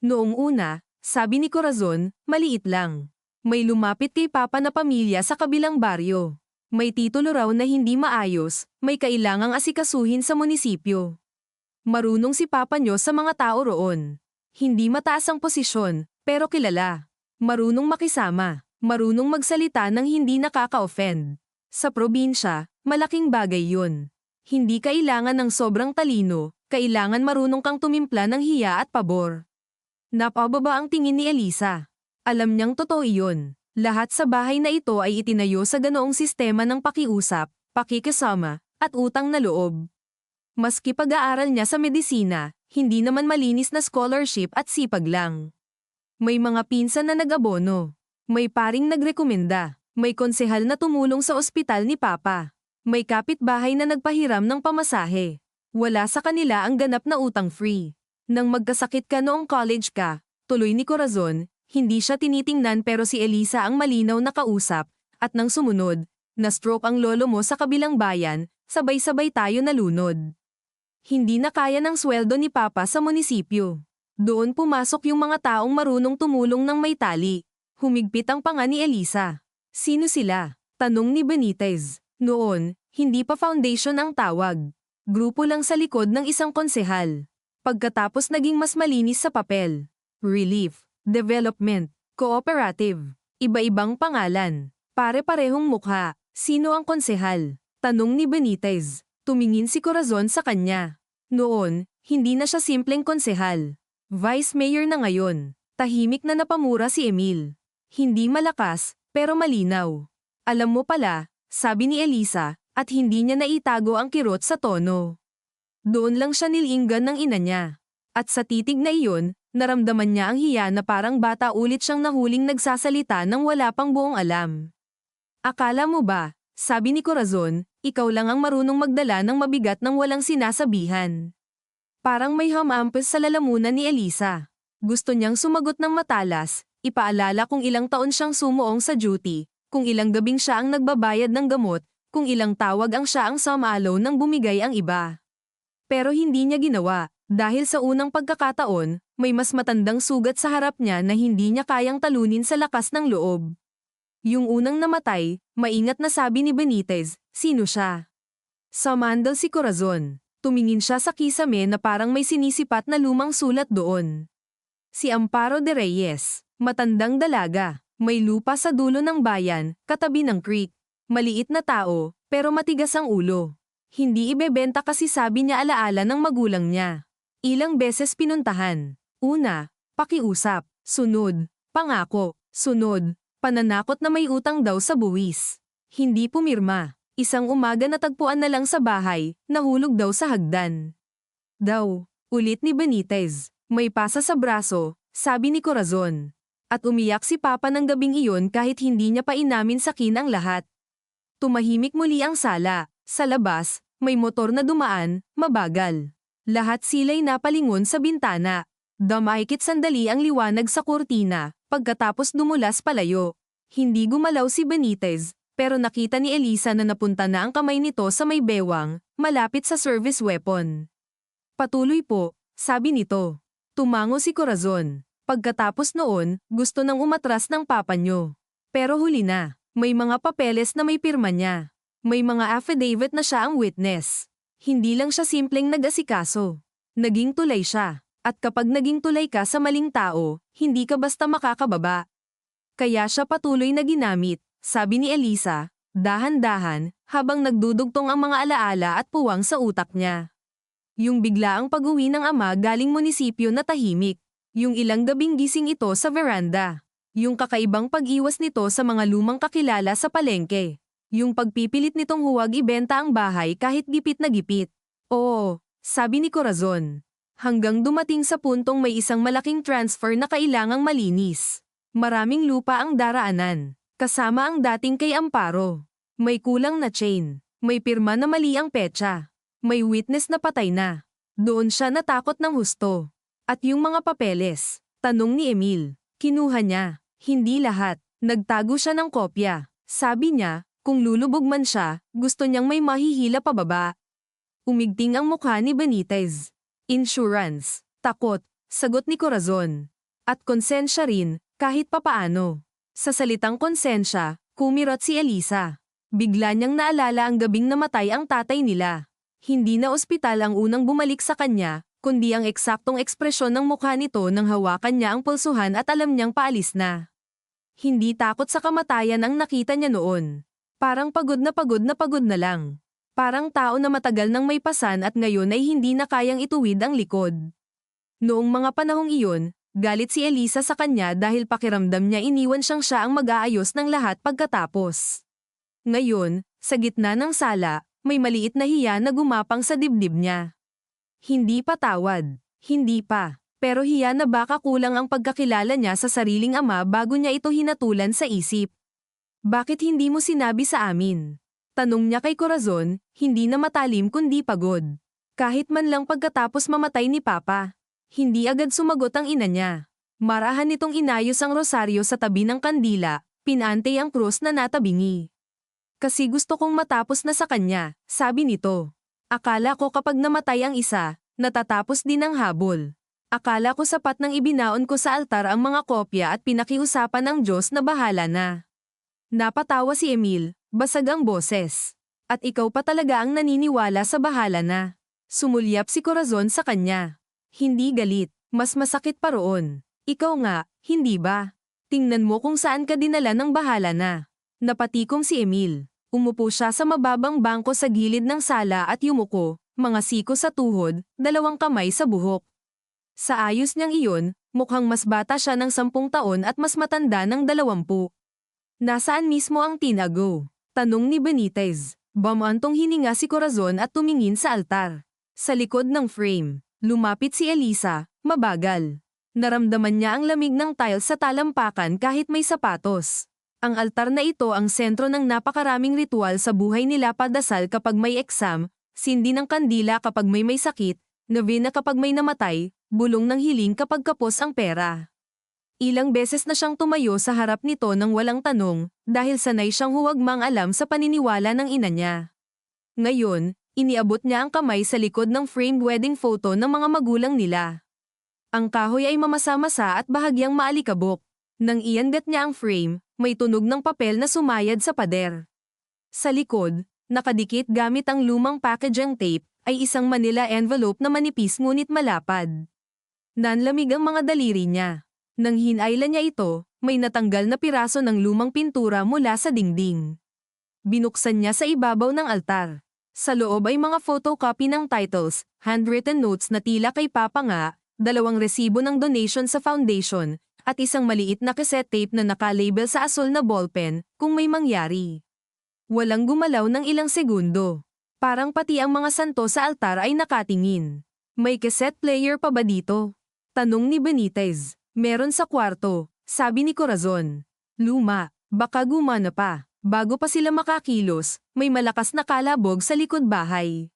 Noong una, sabi ni Corazon, maliit lang. May lumapit kay Papa na pamilya sa kabilang baryo. May titulo raw na hindi maayos, may kailangang asikasuhin sa munisipyo. Marunong si Papa nyo sa mga tao roon. Hindi mataas ang posisyon, pero kilala. Marunong makisama, marunong magsalita ng hindi nakaka-offend. Sa probinsya, malaking bagay yun. Hindi kailangan ng sobrang talino, kailangan marunong kang tumimpla ng hiya at pabor. Napababa ang tingin ni Elisa. Alam niyang totoo iyon. Lahat sa bahay na ito ay itinayo sa ganoong sistema ng pakiusap, pakikisama, at utang na loob. Maski pag-aaral niya sa medisina, hindi naman malinis na scholarship at sipag lang. May mga pinsan na nag-abono. May paring nagrekomenda. May konsehal na tumulong sa ospital ni Papa. May kapitbahay na nagpahiram ng pamasahe. Wala sa kanila ang ganap na utang-free. Nang magkasakit ka noong college ka, tuloy ni Corazon, hindi siya tinitingnan pero si Elisa ang malinaw na kausap, at nang sumunod, na-stroke ang lolo mo sa kabilang bayan, sabay-sabay tayo nalunod. Hindi na kaya ng sweldo ni Papa sa munisipyo. Doon pumasok yung mga taong marunong tumulong ng may tali. Humigpit ang panga ni Elisa. Sino sila? Tanong ni Benitez. Noon, hindi pa foundation ang tawag. Grupo lang sa likod ng isang konsehal. Pagkatapos naging mas malinis sa papel. Relief, Development, Cooperative. Iba-ibang pangalan. Pare-parehong mukha. Sino ang konsehal? Tanong ni Benitez. Tumingin si Corazon sa kanya. Noon, hindi na siya simpleng konsehal. Vice Mayor na ngayon. Tahimik na napamura si Emil. Hindi malakas, pero malinaw. Alam mo pala, sabi ni Elisa, at hindi niya naitago ang kirot sa tono. Doon lang siya nilinggan ng ina niya. At sa titig na iyon, naramdaman niya ang hiya na parang bata ulit siyang nahuling nagsasalita ng wala pang buong alam. Akala mo ba, sabi ni Corazon, ikaw lang ang marunong magdala ng mabigat ng walang sinasabihan. Parang may hamampes sa lalamunan ni Elisa. Gusto niyang sumagot ng matalas, ipaalala kung ilang taon siyang sumuong sa duty, kung ilang gabing siya ang nagbabayad ng gamot, kung ilang tawag ang siya ang sumalo nang bumigay ang iba. Pero hindi niya ginawa, dahil sa unang pagkakataon, may mas matandang sugat sa harap niya na hindi niya kayang talunin sa lakas ng loob. Yung unang namatay, maingat na sabi ni Benitez, sino siya? Sumandal si Corazon. Tumingin siya sa kisame na parang may sinisipat na lumang sulat doon. Si Amparo de Reyes, matandang dalaga, may lupa sa dulo ng bayan, katabi ng creek. Maliit na tao, pero matigas ang ulo. Hindi ibebenta kasi sabi niya alaala ng magulang niya. Ilang beses pinuntahan. Una, pakiusap. Sunod, pangako. Sunod, pananakot na may utang daw sa buwis. Hindi pumirma. Isang umaga natagpuan na lang sa bahay, nahulog daw sa hagdan. Daw, ulit ni Benitez. May pasa sa braso, sabi ni Corazon. At umiyak si Papa ng gabing iyon kahit hindi niya pa inamin sa Kin ang lahat. Tumahimik muli ang sala. Sa labas, may motor na dumaan, mabagal. Lahat sila'y napalingon sa bintana. Damahikit sandali ang liwanag sa kurtina, pagkatapos dumulas palayo. Hindi gumalaw si Benitez, pero nakita ni Elisa na napunta na ang kamay nito sa may bewang, malapit sa service weapon. Patuloy po, sabi nito. Tumango si Corazon. Pagkatapos noon, gusto nang umatras ng papa nyo. Pero huli na. May mga papeles na may pirma niya. May mga affidavit na siya ang witness. Hindi lang siya simpleng nag-asikaso. Naging tulay siya. At kapag naging tulay ka sa maling tao, hindi ka basta makakababa. Kaya siya patuloy na ginamit, sabi ni Elisa, dahan-dahan, habang nagdudugtong ang mga alaala at puwang sa utak niya. Yung biglaang pag-uwi ng ama galing munisipyo na tahimik. Yung ilang gabing gising ito sa veranda. Yung kakaibang pag-iwas nito sa mga lumang kakilala sa palengke. Yung pagpipilit nitong huwag ibenta ang bahay kahit gipit na gipit. Oo, sabi ni Corazon. Hanggang dumating sa puntong may isang malaking transfer na kailangang malinis. Maraming lupa ang daraanan, kasama ang dating kay Amparo. May kulang na chain, may pirma na mali ang petsa, may witness na patay na. Doon siya natakot ng husto. At yung mga papeles, tanong ni Emil, kinuha niya, hindi lahat, nagtago siya ng kopya. Sabi niya, kung lulubog man siya, gusto niyang may mahihila pababa. Umigting ang mukha ni Benitez. Insurance, takot, sagot ni Corazon. At konsensya rin, kahit papaano. Sa salitang konsensya, kumirot si Elisa. Bigla niyang naalala ang gabing namatay ang tatay nila. Hindi na ospital ang unang bumalik sa kanya, kundi ang eksaktong ekspresyon ng mukha nito nang hawakan niya ang pulsuhan at alam niyang paalis na. Hindi takot sa kamatayan ang nakita niya noon. Parang pagod na lang. Parang tao na matagal nang may pasan at ngayon ay hindi na kayang ituwid ang likod. Noong mga panahong iyon, galit si Elisa sa kanya dahil pakiramdam niya iniwan siya ang mag-aayos ng lahat pagkatapos. Ngayon, sa gitna ng sala, may maliit na hiya na gumapang sa dibdib niya. Hindi pa tawad, hindi pa, pero hiya na baka kulang ang pagkakilala niya sa sariling ama bago niya ito hinatulan sa isip. Bakit hindi mo sinabi sa amin? Tanong niya kay Corazon, hindi na matalim kundi pagod. Kahit man lang pagkatapos mamatay ni Papa. Hindi agad sumagot ang ina niya. Marahan nitong inayos ang rosaryo sa tabi ng kandila, pinante ang krus na natabingi. Kasi gusto kong matapos na sa kanya, sabi nito. Akala ko kapag namatay ang isa, natatapos din ang habol. Akala ko sapat nang ibinaon ko sa altar ang mga kopya at pinakiusapan ng Diyos na bahala na. Napatawa si Emil, basag ang boses. At ikaw pa talaga ang naniniwala sa bahala na. Sumulyap si Corazon sa kanya. Hindi galit, mas masakit pa roon. Ikaw nga, hindi ba? Tingnan mo kung saan ka dinala ng bahala na. Napatikom si Emil. Umupo siya sa mababang bangko sa gilid ng sala at yumuko, mga siko sa tuhod, dalawang kamay sa buhok. Sa ayos niyang iyon, mukhang mas bata siya ng 10 taon at mas matanda ng 20. Nasaan mismo ang tinago? Tanong ni Benitez. Bamantong hininga si Corazon at tumingin sa altar. Sa likod ng frame, lumapit si Elisa, mabagal. Naramdaman niya ang lamig ng tiles sa talampakan kahit may sapatos. Ang altar na ito ang sentro ng napakaraming ritual sa buhay nila, padasal kapag may exam, sindi ng kandila kapag may sakit, novena kapag may namatay, bulong ng hiling kapag kapos ang pera. Ilang beses na siyang tumayo sa harap nito nang walang tanong, dahil sanay siyang huwagmang alam sa paniniwala ng ina niya. Ngayon, iniabot niya ang kamay sa likod ng framed wedding photo ng mga magulang nila. Ang kahoy ay mamasa-masa at bahagyang maalikabok. Nang iangat niya ang frame, may tunog ng papel na sumayad sa pader. Sa likod, nakadikit gamit ang lumang packaging tape, ay isang manila envelope na manipis ngunit malapad. Nanlamig ang mga daliri niya. Nang hinailan niya ito, may natanggal na piraso ng lumang pintura mula sa dingding. Binuksan niya sa ibabaw ng altar. Sa loob ay mga photocopy ng titles, handwritten notes na tila kay Papa nga, 2 resibo ng donation sa foundation, at isang maliit na cassette tape na nakalabel sa asul na ballpen, kung may mangyari. Walang gumalaw ng ilang segundo. Parang pati ang mga santo sa altar ay nakatingin. May cassette player pa ba dito? Tanong ni Benitez. Meron sa kwarto, sabi ni Corazon. Luma, baka gumana pa. Bago pa sila makakilos, may malakas na kalabog sa likod bahay.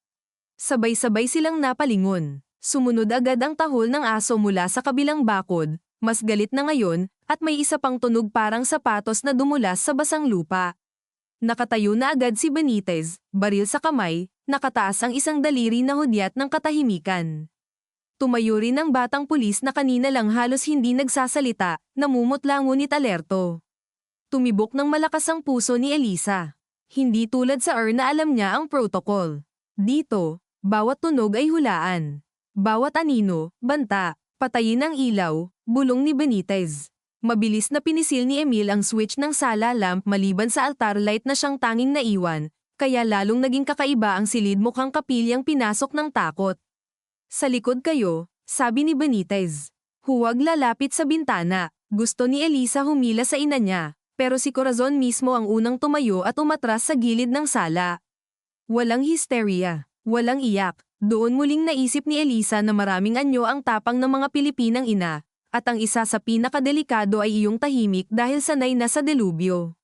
Sabay-sabay silang napalingon. Sumunod agad ang tahol ng aso mula sa kabilang bakod, mas galit na ngayon, at may isa pang tunog parang sapatos na dumulas sa basang lupa. Nakatayo na agad si Benitez, baril sa kamay, nakataas ang isang daliri na hudyat ng katahimikan. Tumayo rin ang batang pulis na kanina lang halos hindi nagsasalita, namumutla ngunit alerto. Tumibok ng malakas ang puso ni Elisa. Hindi tulad sa na alam niya ang protocol. Dito, bawat tunog ay hulaan. Bawat anino, banta, patayin ang ilaw, bulong ni Benitez. Mabilis na pinisil ni Emil ang switch ng sala lamp maliban sa altar light na siyang tanging naiwan, kaya lalong naging kakaiba ang silid mukhang kapilyang pinasok ng takot. Sa likod kayo, sabi ni Benitez. Huwag lalapit sa bintana. Gusto ni Elisa humila sa ina niya, pero si Corazon mismo ang unang tumayo at umatras sa gilid ng sala. Walang histeria, walang iyak. Doon muling naisip ni Elisa na maraming anyo ang tapang ng mga Pilipinang ina, at ang isa sa pinakadelikado ay iyong tahimik dahil sanay na sa delubyo.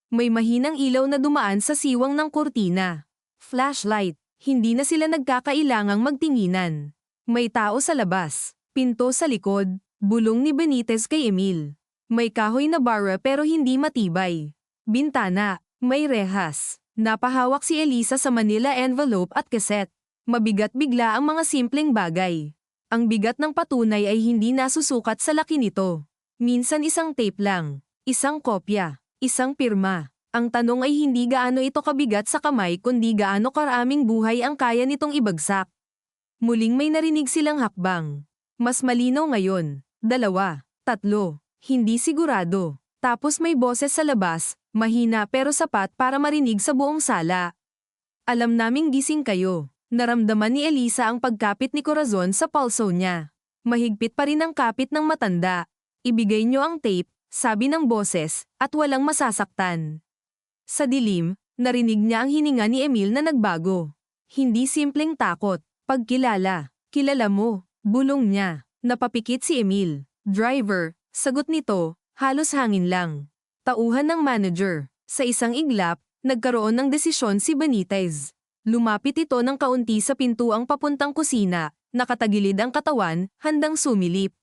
May mahinang ilaw na dumaan sa siwang ng kurtina. Flashlight, hindi na sila nagkakailangang magtinginan. May tao sa labas, pinto sa likod, bulong ni Benitez kay Emil. May kahoy na bara pero hindi matibay. Bintana, may rehas. Napahawak si Elisa sa Manila envelope at kaset. Mabigat bigla ang mga simpleng bagay. Ang bigat ng patunay ay hindi nasusukat sa laki nito. Minsan isang tape lang, isang kopya, isang pirma. Ang tanong ay hindi gaano ito kabigat sa kamay kundi gaano karaming buhay ang kaya nitong ibagsak. Muling may narinig silang hakbang. Mas malinaw ngayon. 2, 3, hindi sigurado. Tapos may boses sa labas, mahina pero sapat para marinig sa buong sala. Alam naming gising kayo. Naramdaman ni Elisa ang pagkapit ni Corazon sa pulso niya. Mahigpit pa rin ang kapit ng matanda. Ibigay niyo ang tape, sabi ng boses, at walang masasaktan. Sa dilim, narinig niya ang hininga ni Emil na nagbago. Hindi simpleng takot, pagkilala. Kilala mo, bulong niya. Napapikit si Emil. Driver, sagot nito, halos hangin lang. Tauhan ng manager. Sa isang iglap, nagkaroon ng desisyon si Benitez. Lumapit ito ng kaunti sa pintuang papuntang kusina, nakatagilid ang katawan, handang sumilip.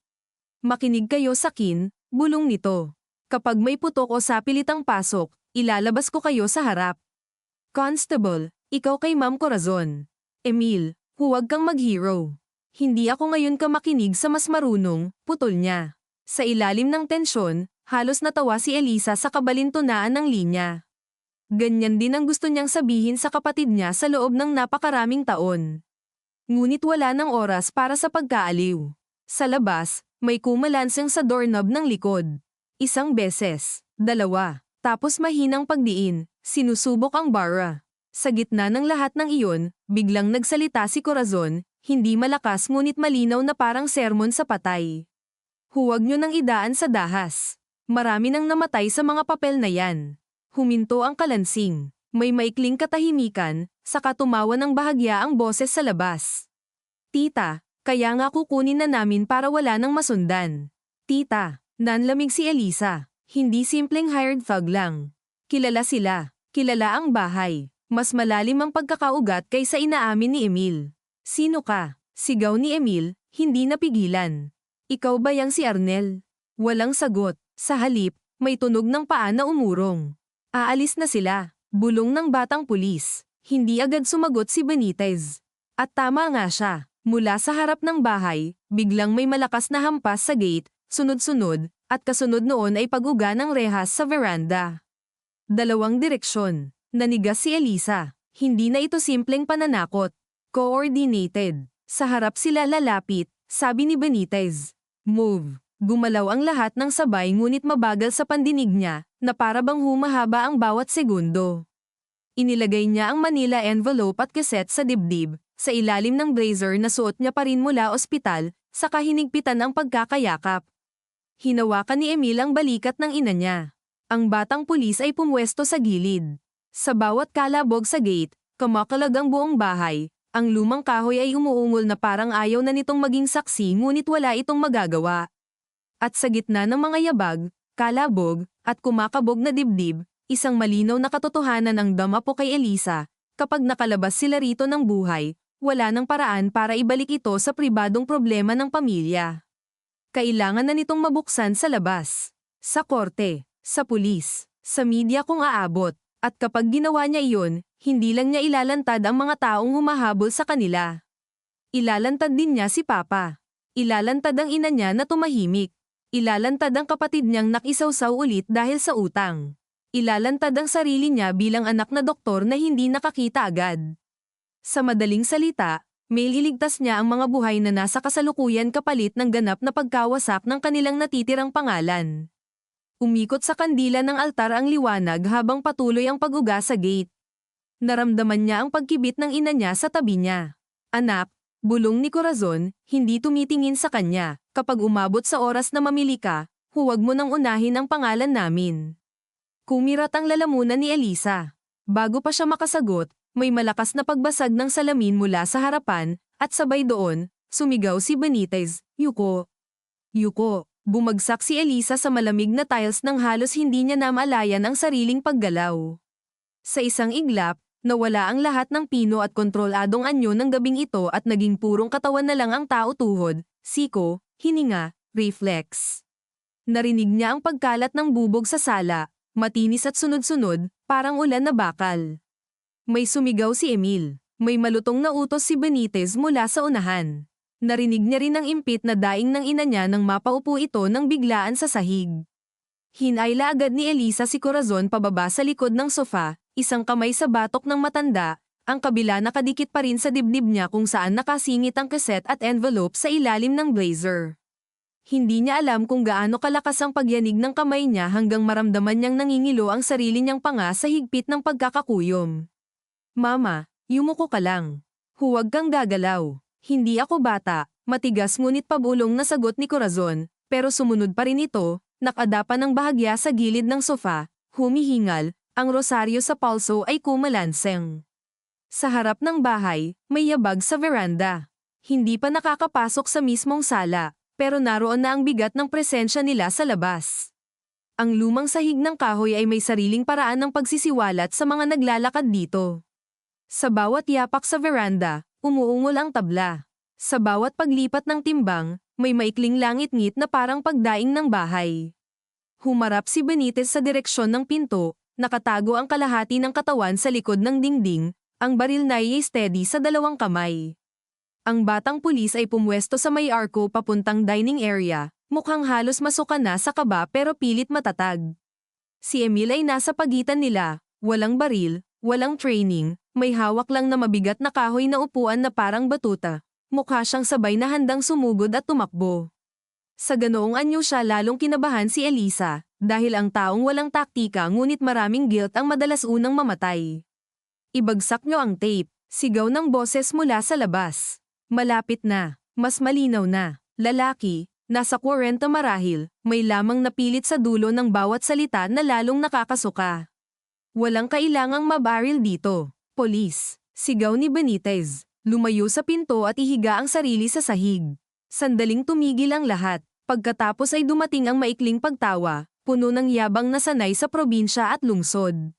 Makinig kayo sa kin, bulong nito. Kapag may putok o sapilitang pasok, ilalabas ko kayo sa harap. Constable, ikaw kay Ma'am Corazon. Emil, huwag kang mag-hero. Hindi ako ngayon ka makinig sa mas marunong, putol niya. Sa ilalim ng tensyon, halos natawa si Elisa sa kabalintunaan ng linya. Ganyan din ang gusto niyang sabihin sa kapatid niya sa loob ng napakaraming taon. Ngunit wala ng oras para sa pagkaaliw. Sa labas, may kumalansang sa doorknob ng likod. Isang beses, 2, tapos mahinang pagdiin, sinusubok ang bara. Sa gitna ng lahat ng iyon, biglang nagsalita si Corazon, hindi malakas ngunit malinaw na parang sermon sa patay. Huwag niyo nang idaan sa dahas. Marami nang namatay sa mga papel na yan. Huminto ang kalansing. May maikling katahimikan, saka tumawa ng bahagya ang boses sa labas. Tita, kaya nga kukunin na namin para wala nang masundan. Tita, nanlamig si Elisa. Hindi simpleng hired thug lang. Kilala sila. Kilala ang bahay. Mas malalim ang pagkakaugat kaysa inaamin ni Emil. Sino ka? Sigaw ni Emil, hindi napigilan. Ikaw ba yang si Arnel? Walang sagot. Sa halip, may tunog ng paa na umurong. Aalis na sila, bulong ng batang pulis. Hindi agad sumagot si Benitez. At tama nga siya. Mula sa harap ng bahay, biglang may malakas na hampas sa gate, sunod-sunod, at kasunod noon ay pag-uga ng rehas sa veranda. 2 direksyon. Nanigas si Elisa. Hindi na ito simpleng pananakot. Coordinated. Sa harap sila lalapit, sabi ni Benitez. Move. Gumalaw ang lahat ng sabay ngunit mabagal sa pandinig niya, na para bang humahaba ang bawat segundo. Inilagay niya ang Manila envelope at kaset sa dibdib, sa ilalim ng blazer na suot niya pa rin mula ospital, saka hinigpitan ang pagkakayakap. Hinawakan ni Emil ang balikat ng ina niya. Ang batang pulis ay pumwesto sa gilid. Sa bawat kalabog sa gate, kumakalag ang buong bahay. Ang lumang kahoy ay umuungol na parang ayaw na nitong maging saksi ngunit wala itong magagawa. At sa gitna ng mga yabag, kalabog, at kumakabog na dibdib, isang malinaw na katotohanan ang damapo kay Elisa. Kapag nakalabas sila rito ng buhay, wala nang paraan para ibalik ito sa pribadong problema ng pamilya. Kailangan na nitong mabuksan sa labas, sa korte, sa pulis, sa media kung aabot, at kapag ginawa niya iyon, hindi lang niya ilalantad ang mga taong humahabol sa kanila. Ilalantad din niya si Papa. Ilalantad ang ina niya na tumahimik. Ilalantad ang kapatid niyang nakisawsaw ulit dahil sa utang. Ilalantad ang sarili niya bilang anak na doktor na hindi nakakita agad. Sa madaling salita, may ililigtas niya ang mga buhay na nasa kasalukuyan kapalit ng ganap na pagkawasak ng kanilang natitirang pangalan. Umikot sa kandila ng altar ang liwanag habang patuloy ang pag-uga sa gate. Naramdaman niya ang pagkibit ng ina niya sa tabi niya. Anak, bulong ni Corazon, hindi tumitingin sa kanya. Kapag umabot sa oras na mamili ka, huwag mo nang unahin ang pangalan namin. Kumirat ang lalamunan ni Elisa. Bago pa siya makasagot, may malakas na pagbasag ng salamin mula sa harapan, at sabay doon, sumigaw si Benitez, "Yuko! Yuko!" Bumagsak si Elisa sa malamig na tiles nang halos hindi niya na maalayan ang sariling paggalaw. Sa isang iglap, nawala ang lahat ng pino at kontroladong anyo ng gabing ito at naging purong katawan na lang ang tao tuhod, siko, hininga, reflex. Narinig niya ang pagkalat ng bubog sa sala, matinis at sunod-sunod, parang ulan na bakal. May sumigaw si Emil. May malutong na utos si Benitez mula sa unahan. Narinig niya rin ang impit na daing ng ina niya nang mapaupo ito ng biglaan sa sahig. Hinayla agad ni Elisa si Corazon pababa sa likod ng sofa, isang kamay sa batok ng matanda, ang kabila nakadikit pa rin sa dibdib niya kung saan nakasingit ang kaset at envelope sa ilalim ng blazer. Hindi niya alam kung gaano kalakas ang pagyanig ng kamay niya hanggang maramdaman niyang nangingilo ang sarili niyang panga sa higpit ng pagkakakuyom. "Mama, yumuko ka lang. Huwag kang gagalaw. Hindi ako bata," matigas ngunit pabulong na sagot ni Corazon, pero sumunod pa rin ito, nakadapa ng bahagya sa gilid ng sofa, humihingal, ang rosaryo sa palso ay kumalanseng. Sa harap ng bahay, may yabag sa veranda. Hindi pa nakakapasok sa mismong sala, pero naroon na ang bigat ng presensya nila sa labas. Ang lumang sahig ng kahoy ay may sariling paraan ng pagsisiwalat sa mga naglalakad dito. Sa bawat yapak sa veranda, umuungol ang tabla. Sa bawat paglipat ng timbang, may maikling langit-ngit na parang pagdaing ng bahay. Humarap si Benitez sa direksyon ng pinto, nakatago ang kalahati ng katawan sa likod ng dingding, ang baril na steady sa dalawang kamay. Ang batang pulis ay pumwesto sa may arko papuntang dining area, mukhang halos masuka na sa kaba pero pilit matatag. Si Emil ay nasa pagitan nila, walang baril, walang training, may hawak lang na mabigat na kahoy na upuan na parang batuta. Mukha siyang sabay na handang sumugod at tumakbo. Sa ganoong anyo siya lalong kinabahan si Elisa, dahil ang taong walang taktika ngunit maraming guilt ang madalas unang mamatay. "Ibagsak niyo ang tape," sigaw ng boses mula sa labas. Malapit na, mas malinaw na. Lalaki, nasa 40 marahil, may lamang napilit sa dulo ng bawat salita na lalong nakakasuka. "Walang kailangang mabaril dito, polis," sigaw ni Benitez. Lumayo sa pinto at ihiga ang sarili sa sahig. Sandaling tumigil ang lahat, pagkatapos ay dumating ang maikling pagtawa, puno ng yabang na sanay sa probinsya at lungsod.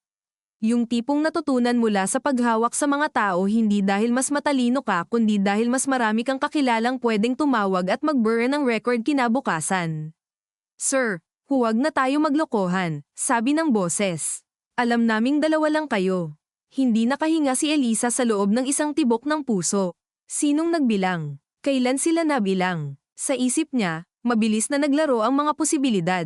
Yung tipong natutunan mula sa paghawak sa mga tao hindi dahil mas matalino ka kundi dahil mas marami kang kakilalang pwedeng tumawag at mag-burn ng record kinabukasan. "Sir, huwag na tayo maglokohan," sabi ng boses. "Alam naming dalawa lang kayo." Hindi nakahinga si Elisa sa loob ng isang tibok ng puso. Sinong nagbilang? Kailan sila nabilang? Sa isip niya, mabilis na naglaro ang mga posibilidad.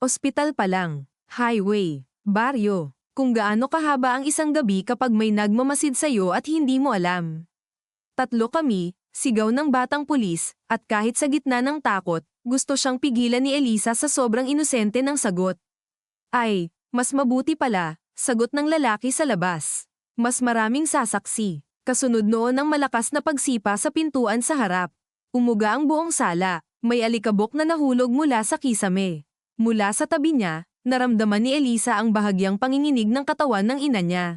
Ospital pa lang, highway, baryo, kung gaano kahaba ang isang gabi kapag may nagmamasid sa'yo at hindi mo alam. "Tatlo kami," sigaw ng batang pulis, at kahit sa gitna ng takot, gusto siyang pigilan ni Elisa sa sobrang inosente ng sagot. "Ay, mas mabuti pala," sagot ng lalaki sa labas. "Mas maraming sasaksi." Kasunod noon ang malakas na pagsipa sa pintuan sa harap. Umuga ang buong sala, may alikabok na nahulog mula sa kisame. Mula sa tabi niya, naramdaman ni Elisa ang bahagyang panginginig ng katawan ng ina niya.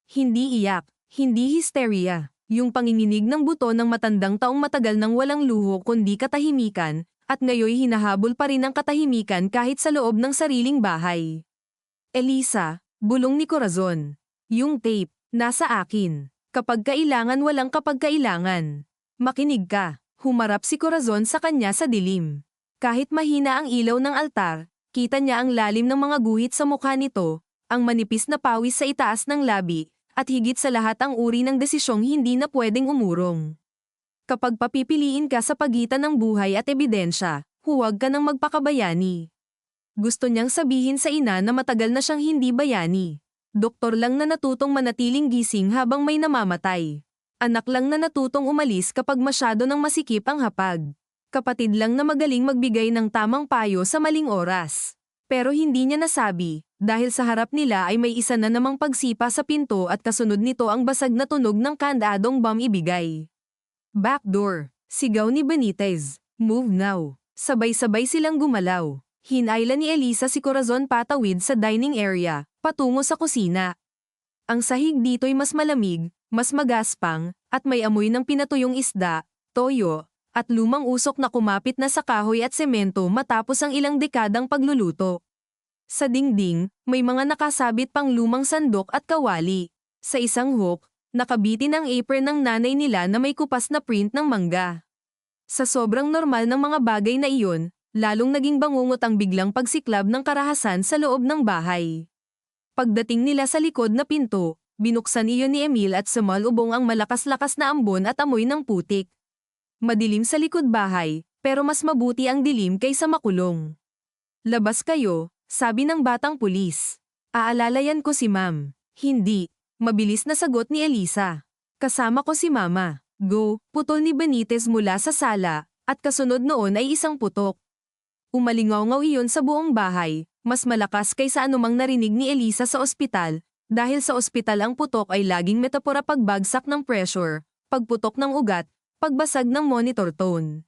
Hindi iyak, hindi hysteria. Yung panginginig ng buto ng matandang taong matagal nang walang luho kundi katahimikan, at ngayoy hinahabol pa rin ang katahimikan kahit sa loob ng sariling bahay. Elisa, bulong ni Corazon. Yung tape, nasa akin. Kapag kailangan walang kapag kailangan. Makinig ka. Humarap si Corazon sa kanya sa dilim. Kahit mahina ang ilaw ng altar, kita niya ang lalim ng mga guhit sa mukha nito, ang manipis na pawis sa itaas ng labi, at higit sa lahat ang uri ng desisyong hindi na pwedeng umurong. Kapag papipiliin ka sa pagitan ng buhay at ebidensya, huwag ka nang magpakabayani. Gusto niyang sabihin sa ina na matagal na siyang hindi bayani. Doktor lang na natutong manatiling gising habang may namamatay. Anak lang na natutong umalis kapag masyado nang masikip ang hapag. Kapatid lang na magaling magbigay ng tamang payo sa maling oras. Pero hindi niya nasabi, dahil sa harap nila ay may isa na namang pagsipa sa pinto at kasunod nito ang basag na tunog ng kandadong bomb ibigay. Backdoor, sigaw ni Benitez. Move now. Sabay-sabay silang gumalaw. Hinayla ni Elisa si Corazon patawid sa dining area, patungo sa kusina. Ang sahig dito'y mas malamig, mas magaspang, at may amoy ng pinatuyong isda, toyo, at lumang usok na kumapit na sa kahoy at semento matapos ang ilang dekadang pagluluto. Sa dingding, may mga nakasabit pang lumang sandok at kawali. Sa isang hook, nakabitin ang apron ng nanay nila na may kupas na print ng mangga. Sa sobrang normal ng mga bagay na iyon, lalong naging bangungot ang biglang pagsiklab ng karahasan sa loob ng bahay. Pagdating nila sa likod na pinto, binuksan iyon ni Emil at sumalubong ang malakas-lakas na ambon at amoy ng putik. Madilim sa likod bahay, pero mas mabuti ang dilim kaysa makulong. Labas kayo, sabi ng batang pulis. Aalalayan ko si ma'am. Hindi, mabilis na sagot ni Elisa. Kasama ko si mama. Go, putol ni Benitez mula sa sala, at kasunod noon ay isang putok. Umalingaw-ngaw iyon sa buong bahay, mas malakas kaysa anumang narinig ni Elisa sa ospital, dahil sa ospital ang putok ay laging metapora pagbagsak ng pressure, pagputok ng ugat, pagbasag ng monitor tone.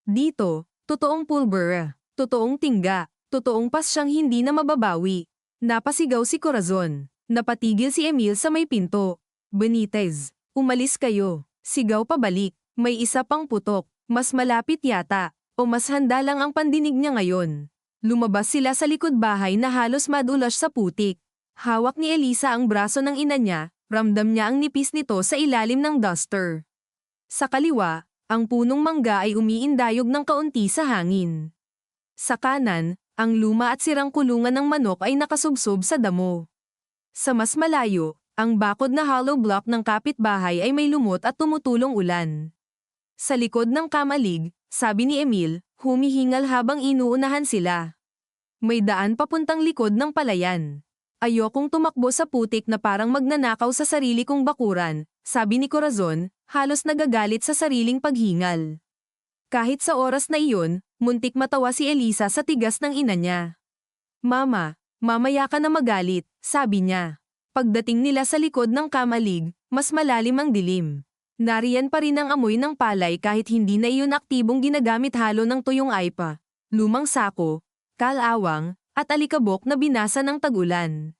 Dito, totoong pulbura, totoong tingga, totoong pasyang hindi na mababawi. Napasigaw si Corazon. Napatigil si Emil sa may pinto. Benitez, umalis kayo. Sigaw pabalik. May isa pang putok. Mas malapit yata. O mas handa lang ang pandinig niya ngayon. Lumabas sila sa likod bahay na halos madulas sa putik. Hawak ni Elisa ang braso ng ina niya, ramdam niya ang nipis nito sa ilalim ng duster. Sa kaliwa, ang punong mangga ay umiindayog ng kaunti sa hangin. Sa kanan, ang luma at sirang kulungan ng manok ay nakasubsob sa damo. Sa mas malayo, ang bakod na hollow block ng kapitbahay ay may lumot at tumutulong ulan. Sa likod ng kamalig, sabi ni Emil, humihingal habang inuunahan sila. May daan papuntang likod ng palayan. Ayokong tumakbo sa putik na parang magnanakaw sa sarili kong bakuran, sabi ni Corazon, halos nagagalit sa sariling paghingal. Kahit sa oras na iyon, muntik matawa si Elisa sa tigas ng ina niya. Mama, mamaya ka na magalit, sabi niya. Pagdating nila sa likod ng kamalig, mas malalim ang dilim. Nariyan pa rin ang amoy ng palay kahit hindi na iyon aktibong ginagamit halo ng tuyong aipa, lumang sako, kalawang, at alikabok na binasa ng tag-ulan.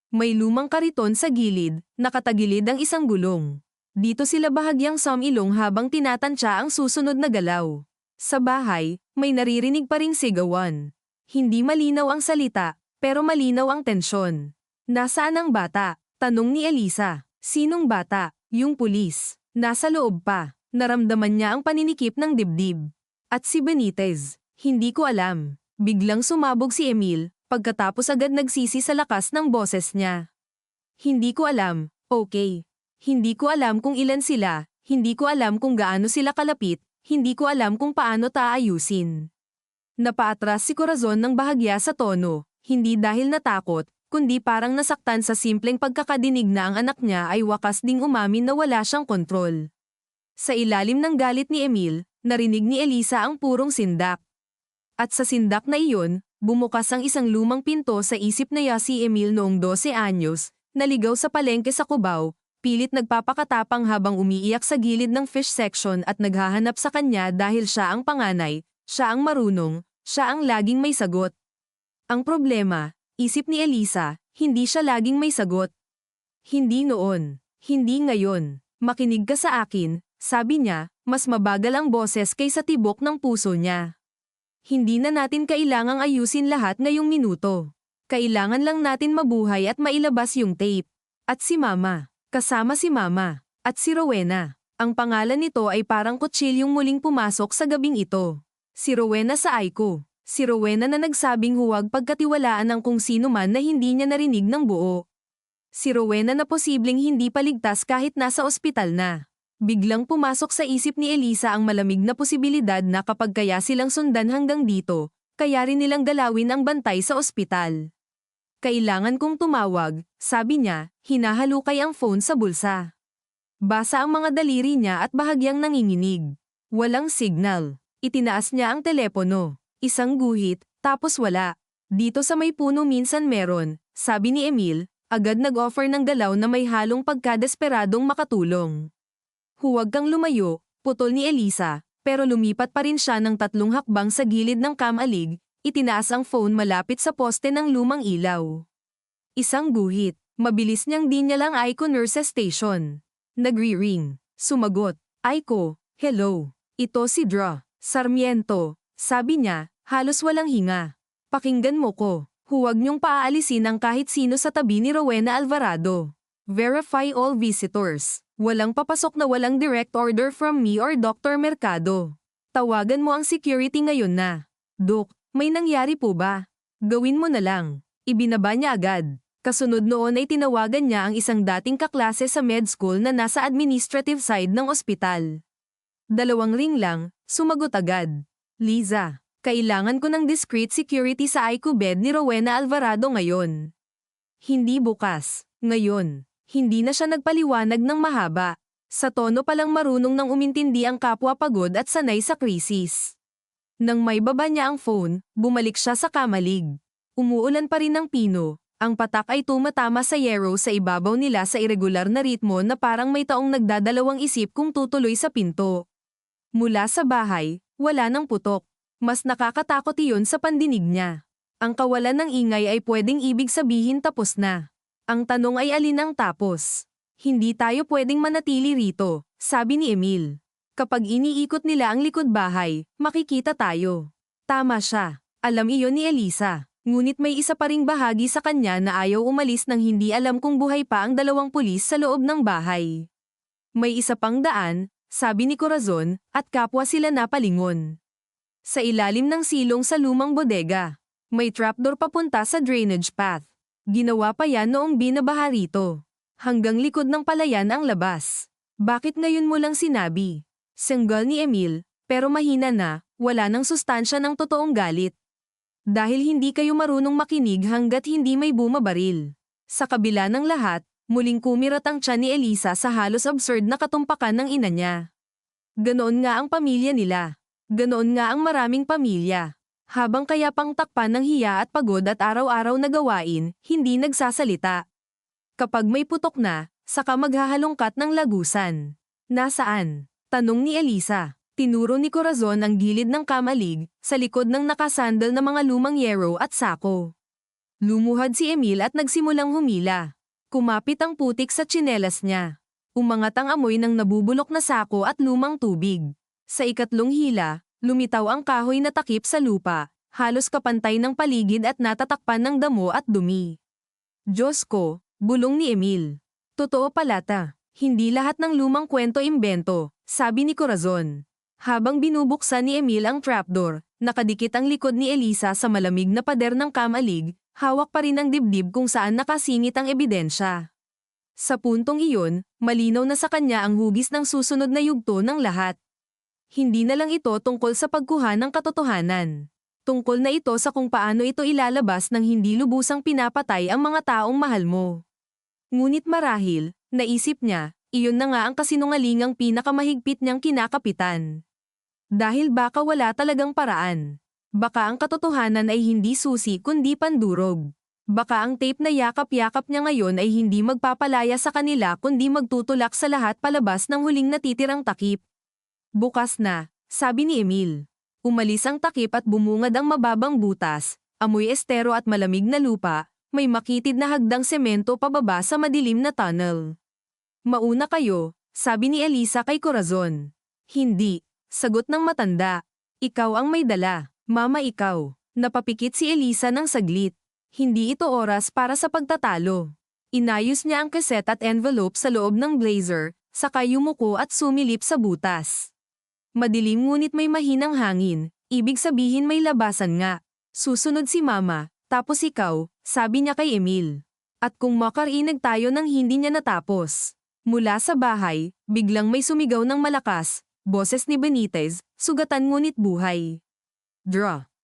May lumang kariton sa gilid, nakatagilid ang isang gulong. Dito sila bahagyang sumilong habang tinatansya ang susunod na galaw. Sa bahay, may naririnig pa ring sigawan. Hindi malinaw ang salita, pero malinaw ang tensyon. Nasaan ang bata? Tanong ni Elisa. Sinong bata? Yung pulis. Nasa loob pa. Naramdaman niya ang paninikip ng dibdib. At si Benitez. Hindi ko alam. Biglang sumabog si Emil, pagkatapos agad nagsisi sa lakas ng boses niya. Hindi ko alam, okay. Hindi ko alam kung ilan sila, hindi ko alam kung gaano sila kalapit, hindi ko alam kung paano taayusin. Napaatras si Corazon ng bahagya sa tono, hindi dahil natakot, kundi parang nasaktan sa simpleng pagkakadinig na ang anak niya ay wakas ding umamin na wala siyang kontrol. Sa ilalim ng galit ni Emil, narinig ni Elisa ang purong sindak. At sa sindak na iyon, bumukas ang isang lumang pinto sa isip na si Emil noong 12 anyos, naligaw sa palengke sa Cubao, pilit nagpapakatapang habang umiiyak sa gilid ng fish section at naghahanap sa kanya dahil siya ang panganay, siya ang marunong, siya ang laging may sagot. Ang problema, isip ni Elisa, hindi siya laging may sagot. Hindi noon, hindi ngayon. Makinig ka sa akin, sabi niya, mas mabagal ang boses kaysa tibok ng puso niya. Hindi na natin kailangang ayusin lahat ngayong minuto. Kailangan lang natin mabuhay at mailabas yung tape. At si Mama. Kasama si Mama. At si Rowena. Ang pangalan nito ay parang kutsilyong muling pumasok sa gabing ito. Si Rowena sa Aiko. Si Rowena na nagsabing huwag pagkatiwalaan ng kung sino man na hindi niya narinig ng buo. Si Rowena na posibleng hindi paligtas kahit nasa ospital na. Biglang pumasok sa isip ni Elisa ang malamig na posibilidad na kapag kaya silang sundan hanggang dito, kaya rin nilang galawin ang bantay sa ospital. Kailangan kong tumawag, sabi niya, hinahalukay ang phone sa bulsa. Basa ang mga daliri niya at bahagyang nanginginig. Walang signal. Itinaas niya ang telepono. Isang guhit, tapos wala. Dito sa may puno minsan meron, sabi ni Emil, agad nag-offer ng galaw na may halong pagkadesperadong makatulong. Huwag kang lumayo, putol ni Elisa, pero lumipat pa rin siya ng 3 hakbang sa gilid ng kamalig, itinaas ang phone malapit sa poste ng lumang ilaw. Isang guhit, mabilis niyang dinyalang Aiko Nurses Station. Nagri-ring. Sumagot. Aiko, hello. Ito si Dra. Sarmiento. Sabi niya, halos walang hinga. Pakinggan mo ko. Huwag niyong paaalisin ang kahit sino sa tabi ni Rowena Alvarado. Verify all visitors. Walang papasok na walang direct order from me or Dr. Mercado. Tawagan mo ang security ngayon na. Dok, may nangyari po ba? Gawin mo na lang. Ibinaba niya agad. Kasunod noon ay tinawagan niya ang isang dating kaklase sa med school na nasa administrative side ng ospital. 2 ring lang, sumagot agad. Liza, kailangan ko ng discreet security sa Aiko bed ni Rowena Alvarado ngayon. Hindi bukas. Ngayon. Hindi na siya nagpaliwanag ng mahaba. Sa tono palang marunong nang umintindi ang kapwa pagod at sanay sa krisis. Nang may baba niya ang phone, bumalik siya sa kamalig. Umuulan pa rin ng pino. Ang patak ay tumatama sa yero sa ibabaw nila sa irregular na ritmo na parang may taong nagdadalawang isip kung tutuloy sa pinto. Mula sa bahay, wala nang putok. Mas nakakatakot iyon sa pandinig niya. Ang kawalan ng ingay ay pwedeng ibig sabihin tapos na. Ang tanong ay alin ang tapos? Hindi tayo pwedeng manatili rito, sabi ni Emil. Kapag iniikot nila ang likod bahay, makikita tayo. Tama siya. Alam iyon ni Elisa. Ngunit may isa pa ring bahagi sa kanya na ayaw umalis nang hindi alam kung buhay pa ang 2 pulis sa loob ng bahay. May isa pang daan, sabi ni Corazon, at kapwa sila napalingon. Sa ilalim ng silong sa lumang bodega, may trapdoor papunta sa drainage path. Ginawa pa yan noong binabaha rito. Hanggang likod ng palayan ang labas. Bakit ngayon mo lang sinabi? Sanggal ni Emil, pero mahina na, wala nang sustansya ng totoong galit. Dahil hindi kayo marunong makinig hanggat hindi may bumabaril. Sa kabila ng lahat, muling kumirat ang tiyan ni Elisa sa halos absurd na katumpakan ng ina niya. Ganoon nga ang pamilya nila. Ganoon nga ang maraming pamilya. Habang kaya pang takpan ng hiya at pagod at araw-araw na gawain, hindi nagsasalita. Kapag may putok na, saka maghahalongkat ng lagusan. Nasaan? Tanong ni Elisa. Tinuro ni Corazon ang gilid ng kamalig, sa likod ng nakasandal na mga lumang yero at sako. Lumuhad si Emil at nagsimulang humila. Kumapit ang putik sa tsinelas niya. Umangat ang amoy ng nabubulok na sako at lumang tubig. Sa ikatlong hila, lumitaw ang kahoy na takip sa lupa, halos kapantay ng paligid at natatakpan ng damo at dumi. Diyos ko, bulong ni Emil. Totoo pala ta. Hindi lahat ng lumang kwento imbento, sabi ni Corazon. Habang binubuksan ni Emil ang trapdoor, nakadikit ang likod ni Elisa sa malamig na pader ng kamalig, hawak pa rin ang dibdib kung saan nakasingit ang ebidensya. Sa puntong iyon, malinaw na sa kanya ang hugis ng susunod na yugto ng lahat. Hindi na lang ito tungkol sa pagkuha ng katotohanan. Tungkol na ito sa kung paano ito ilalabas nang hindi lubusang pinapatay ang mga taong mahal mo. Ngunit marahil, naisip niya, iyon na nga ang kasinungalingang pinakamahigpit niyang kinakapitan. Dahil baka wala talagang paraan. Baka ang katotohanan ay hindi susi kundi pandurog. Baka ang tape na yakap-yakap niya ngayon ay hindi magpapalaya sa kanila kundi magtutulak sa lahat palabas ng huling natitirang takip. Bukas na, sabi ni Emil. Umalis ang takip at bumungad ang mababang butas, amoy estero at malamig na lupa, may makitid na hagdang semento pababa sa madilim na tunnel. Mauna kayo, sabi ni Elisa kay Corazon. Hindi, sagot ng matanda. Ikaw ang may dala. Mama ikaw. Napapikit si Elisa ng saglit. Hindi ito oras para sa pagtatalo. Inayos niya ang kaset at envelope sa loob ng blazer, saka yumuko at sumilip sa butas. Madilim ngunit may mahinang hangin, ibig sabihin may labasan nga. Susunod si Mama, tapos ikaw, sabi niya kay Emil. At kung makarinig tayo nang hindi niya natapos. Mula sa bahay, biglang may sumigaw ng malakas, boses ni Benitez, sugatan ngunit buhay.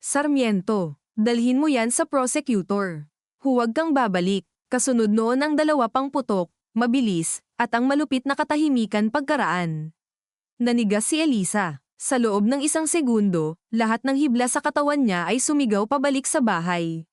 Sarmiento, dalhin mo yan sa prosecutor. Huwag kang babalik. Kasunod noon ang dalawa pang putok, mabilis, at ang malupit na katahimikan pagkaraan. Nanigas si Elisa. Sa loob ng isang segundo, lahat ng hibla sa katawan niya ay sumigaw pabalik sa bahay.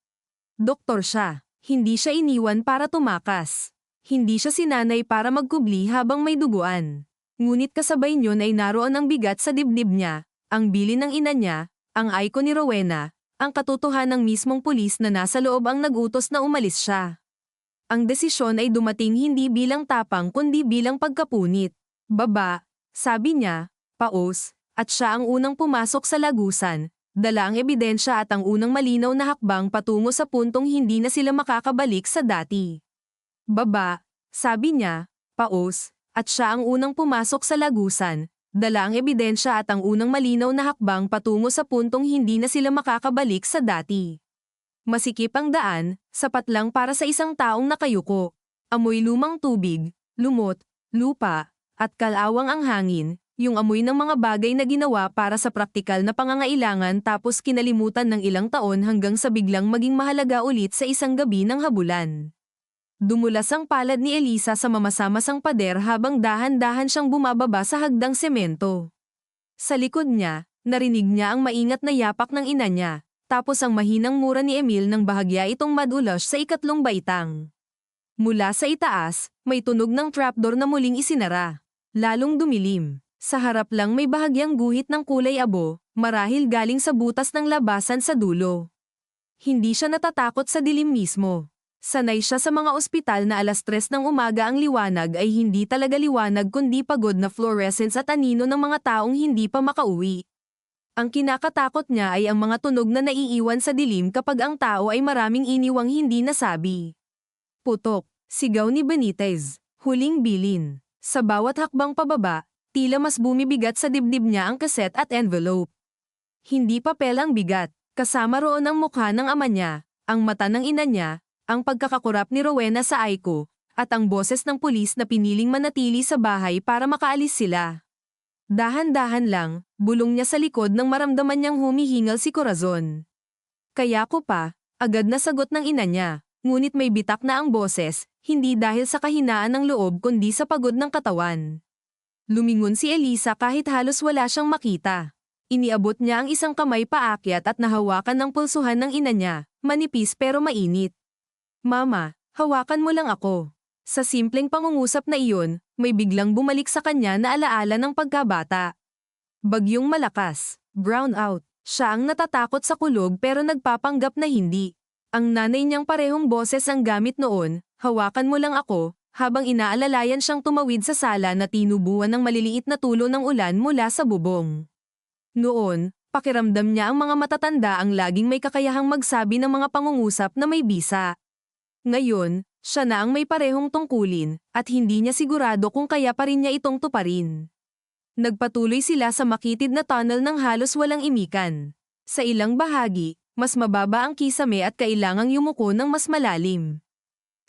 Doktor siya. Hindi siya iniwan para tumakas. Hindi siya sinanay para magkubli habang may duguan. Ngunit kasabay niyon ay naroon ang bigat sa dibdib niya, ang bilin ng ina niya, ang icon ni Rowena, ang katotohanan ng mismong pulis na nasa loob ang nag-utos na umalis siya. Ang desisyon ay dumating hindi bilang tapang kundi bilang pagkapunit. Baba, sabi niya, paos, at siya ang unang pumasok sa lagusan, dala ang ebidensya at ang unang malinaw na hakbang patungo sa puntong hindi na sila makakabalik sa dati. Baba, sabi niya, paos, at siya ang unang pumasok sa lagusan, dala ang ebidensya at ang unang malinaw na hakbang patungo sa puntong hindi na sila makakabalik sa dati. Masikip ang daan, sapat lang para sa isang taong nakayuko. Amoy lumang tubig, lumot, lupa, at kalawang ang hangin, yung amoy ng mga bagay na ginawa para sa praktikal na pangangailangan tapos kinalimutan ng ilang taon hanggang sa biglang maging mahalaga ulit sa isang gabi ng habulan. Dumulas ang palad ni Elisa sa mamasamasang pader habang dahan-dahan siyang bumababa sa hagdang semento. Sa likod niya, narinig niya ang maingat na yapak ng ina niya, tapos ang mahinang mura ni Emil nang bahagya itong madulas sa ikatlong baitang. Mula sa itaas, may tunog ng trapdoor na muling isinara. Lalong dumilim. Sa harap lang may bahagyang guhit ng kulay abo, marahil galing sa butas ng labasan sa dulo. Hindi siya natatakot sa dilim mismo. Sanay siya sa mga ospital na alas 3 ng umaga ang liwanag ay hindi talaga liwanag kundi pagod na fluorescence at anino ng mga taong hindi pa makauwi. Ang kinakatakot niya ay ang mga tunog na naiiwan sa dilim kapag ang tao ay maraming iniwang hindi nasabi. Putok, sigaw ni Benitez, huling bilin. Sa bawat hakbang pababa, tila mas bumibigat sa dibdib niya ang kaset at envelope. Hindi papel ang bigat, kasama roon ang mukha ng ama niya, ang mata ng ina niya, ang pagkakakurap ni Rowena sa Aiko, at ang boses ng pulis na piniling manatili sa bahay para makaalis sila. Dahan-dahan lang, bulong niya sa likod nang maramdaman niyang humihingal si Corazon. Kaya ko pa, agad na sagot ng ina niya, ngunit may bitak na ang boses, hindi dahil sa kahinaan ng loob kundi sa pagod ng katawan. Lumingon si Elisa kahit halos wala siyang makita. Iniabot niya ang isang kamay paakyat at nahawakan ng pulsuhan ng ina niya, manipis pero mainit. Mama, hawakan mo lang ako. Sa simpleng pangungusap na iyon, may biglang bumalik sa kanya na alaala ng pagkabata. Bagyong malakas, brown out, siya ang natatakot sa kulog pero nagpapanggap na hindi. Ang nanay niyang parehong boses ang gamit noon, hawakan mo lang ako, habang inaalalayan siyang tumawid sa sala na tinubuan ng maliliit na tulo ng ulan mula sa bubong. Noon, pakiramdam niya ang mga matatanda ang laging may kakayahang magsabi ng mga pangungusap na may bisa. Ngayon, siya na ang may parehong tungkulin, at hindi niya sigurado kung kaya pa rin niya itong tuparin. Nagpatuloy sila sa makitid na tunnel ng halos walang imikan. Sa ilang bahagi, mas mababa ang kisame at kailangang yumuko ng mas malalim.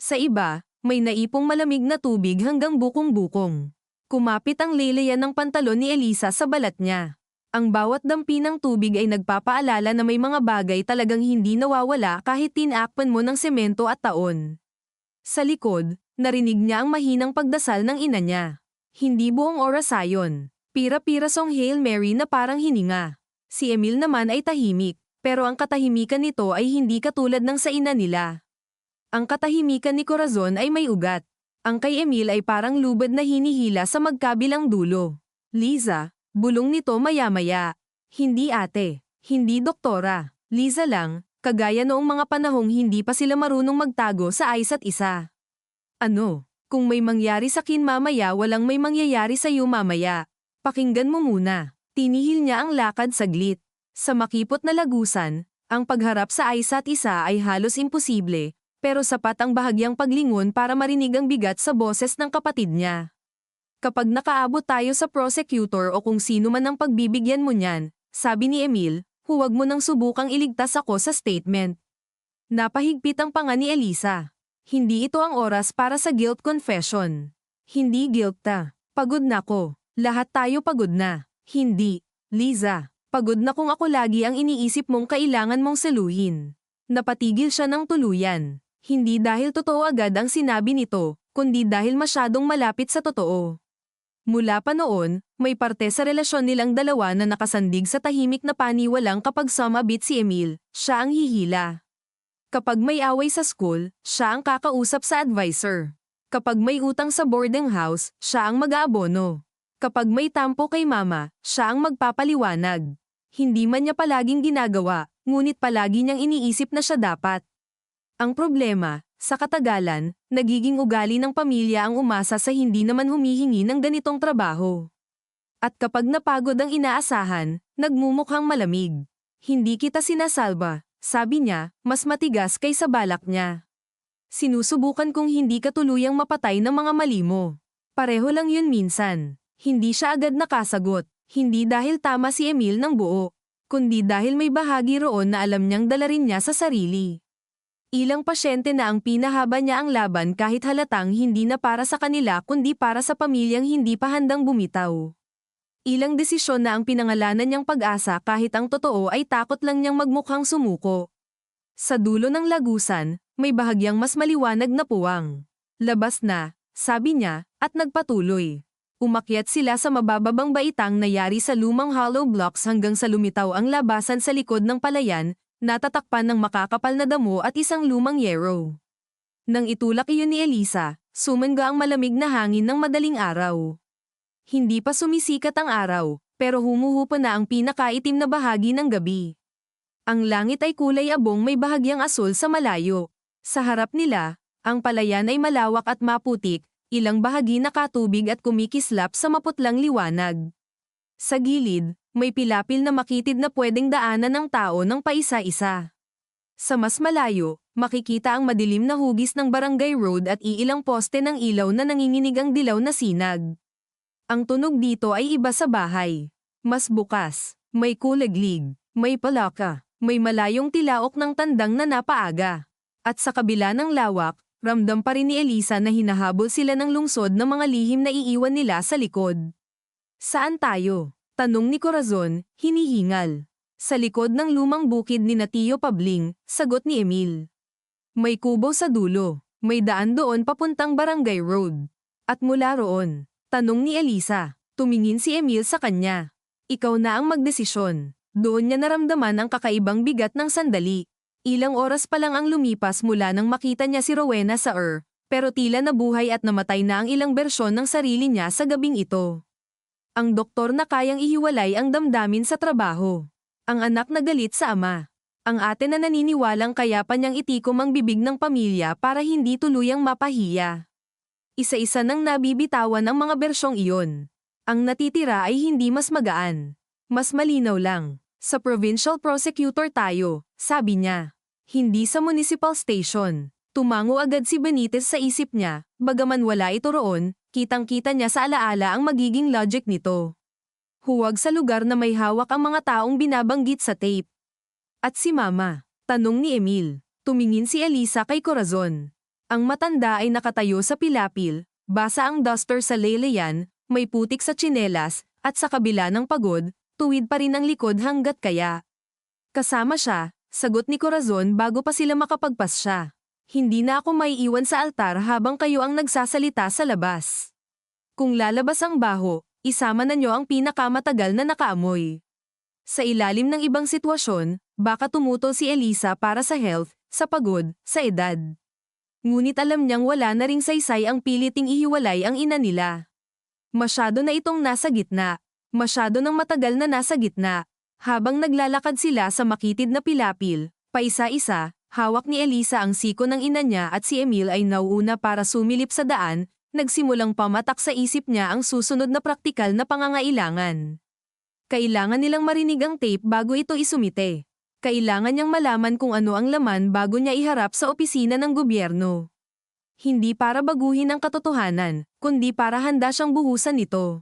Sa iba, may naipong malamig na tubig hanggang bukong-bukong. Kumapit ang leleyan ng pantalon ni Elisa sa balat niya. Ang bawat dampi ng tubig ay nagpapaalala na may mga bagay talagang hindi nawawala kahit tinakpan mo ng semento at taon. Sa likod, narinig niya ang mahinang pagdasal ng ina niya. Hindi buong oras ayon. Pira-pirasong Hail Mary na parang hininga. Si Emil naman ay tahimik, pero ang katahimikan nito ay hindi katulad ng sa ina nila. Ang katahimikan ni Corazon ay may ugat. Ang kay Emil ay parang lubad na hinihila sa magkabilang dulo. Liza, bulong nito maya-maya. Hindi ate, hindi doktora. Liza lang, kagaya noong mga panahong hindi pa sila marunong magtago sa isa't isa. Ano, kung may mangyari sa akin mamaya walang may mangyayari sa iyo mamaya. Pakinggan mo muna. Tinihil niya ang lakad saglit. Sa makipot na lagusan, ang pagharap sa isa't isa ay halos imposible, pero sapat ang bahagyang paglingon para marinig ang bigat sa boses ng kapatid niya. Kapag nakaabot tayo sa prosecutor o kung sino man ang pagbibigyan mo niyan, sabi ni Emil, huwag mo nang subukang iligtas ako sa statement. Napahigpit ang panga ni Elisa. Hindi ito ang oras para sa guilt confession. Hindi guilt ta. Pagod na ko. Lahat tayo pagod na. Hindi, Liza. Pagod na kung ako lagi ang iniisip mong kailangan mong saluhin. Napatigil siya ng tuluyan. Hindi dahil totoo agad ang sinabi nito, kundi dahil masyadong malapit sa totoo. Mula pa noon, may parte sa relasyon nilang dalawa na nakasandig sa tahimik na paniwalang kapag sumabit si Emil, siya ang hihila. Kapag may away sa school, siya ang kakausap sa advisor. Kapag may utang sa boarding house, siya ang mag-aabono. Kapag may tampo kay mama, siya ang magpapaliwanag. Hindi man niya palaging ginagawa, ngunit palagi niyang iniisip na siya dapat. Ang problema, sa katagalan, nagiging ugali ng pamilya ang umasa sa hindi naman humihingi ng ganitong trabaho. At kapag napagod ang inaasahan, nagmumukhang malamig. Hindi kita sinasalba, sabi niya, mas matigas kaysa balak niya. Sinusubukan kong hindi ka tuluyang mapatay ng mga mali mo. Pareho lang yun minsan. Hindi siya agad nakasagot, hindi dahil tama si Emil ng buo, kundi dahil may bahagi roon na alam niyang dala rin niya sa sarili. Ilang pasyente na ang pinahaba niya ang laban kahit halatang hindi na para sa kanila kundi para sa pamilyang hindi pa handang bumitaw. Ilang desisyon na ang pinangalanan niyang pag-asa kahit ang totoo ay takot lang niyang magmukhang sumuko. Sa dulo ng lagusan, may bahagyang mas maliwanag na puwang. Labas na, sabi niya, at nagpatuloy. Umakyat sila sa mabababang baitang na yari sa lumang hollow blocks hanggang sa lumitaw ang labasan sa likod ng palayan, natatakpan ng makakapal na damo at isang lumang yarrow. Nang itulak iyon ni Elisa, sumangga ang malamig na hangin ng madaling araw. Hindi pa sumisikat ang araw, pero humuhupa na ang pinakaitim na bahagi ng gabi. Ang langit ay kulay abong may bahagyang asul sa malayo. Sa harap nila, ang palayan ay malawak at maputik, ilang bahagi nakatubig at kumikislap sa maputlang liwanag. Sa gilid, may pilapil na makitid na pwedeng daanan ng tao ng paisa-isa. Sa mas malayo, makikita ang madilim na hugis ng barangay road at iilang poste ng ilaw na nanginginig ang dilaw na sinag. Ang tunog dito ay iba sa bahay. Mas bukas, may kuliglig, may palaka, may malayong tilaok ng tandang na napaaga. At sa kabila ng lawak, ramdam pa rin ni Elisa na hinahabol sila ng lungsod ng mga lihim na iiwan nila sa likod. Saan tayo? Tanong ni Corazon, hinihingal. Sa likod ng lumang bukid ni Tio Pabling, sagot ni Emil. May kubo sa dulo, may daan doon papuntang barangay road. At mula roon, tanong ni Elisa, tumingin si Emil sa kanya. Ikaw na ang magdesisyon. Doon niya naramdaman ang kakaibang bigat ng sandali. Ilang oras pa lang ang lumipas mula nang makita niya si Rowena sa pero tila nabuhay at namatay na ang ilang bersyon ng sarili niya sa gabing ito. Ang doktor na kayang ihiwalay ang damdamin sa trabaho. Ang anak na galit sa ama. Ang ate na naniniwalang kaya pa niyang itikom ang bibig ng pamilya para hindi tuluyang mapahiya. Isa-isa nang nabibitawan ang mga bersyong iyon. Ang natitira ay hindi mas magaan. Mas malinaw lang. Sa provincial prosecutor tayo, sabi niya. Hindi sa municipal station. Tumango agad si Benitez sa isip niya, bagaman wala ito roon, kitang-kita niya sa alaala ang magiging logic nito. Huwag sa lugar na may hawak ang mga taong binabanggit sa tape. At si Mama? Tanong ni Emil. Tumingin si Elisa kay Corazon. Ang matanda ay nakatayo sa pilapil, basa ang duster sa leleyan, may putik sa tsinelas, at sa kabila ng pagod, tuwid pa rin ang likod hanggat kaya. Kasama siya, sagot ni Corazon bago pa sila makapagpas siya. Hindi na ako maiiwan sa altar habang kayo ang nagsasalita sa labas. Kung lalabas ang baho, isama na niyo ang pinakamatagal na nakaamoy. Sa ilalim ng ibang sitwasyon, baka tumutol si Elisa para sa health, sa pagod, sa edad. Ngunit alam niyang wala na ring saysay ang piliting ihiwalay ang ina nila. Masyado na itong nasa gitna. Masyado nang matagal na nasa gitna. Habang naglalakad sila sa makitid na pilapil, paisa-isa, hawak ni Elisa ang siko ng ina niya at si Emil ay nauuna para sumilip sa daan, nagsimulang pamatak sa isip niya ang susunod na praktikal na pangangailangan. Kailangan nilang marinig ang tape bago ito isumite. Kailangan niyang malaman kung ano ang laman bago niya iharap sa opisina ng gobyerno. Hindi para baguhin ang katotohanan, kundi para handa siyang buhusan ito.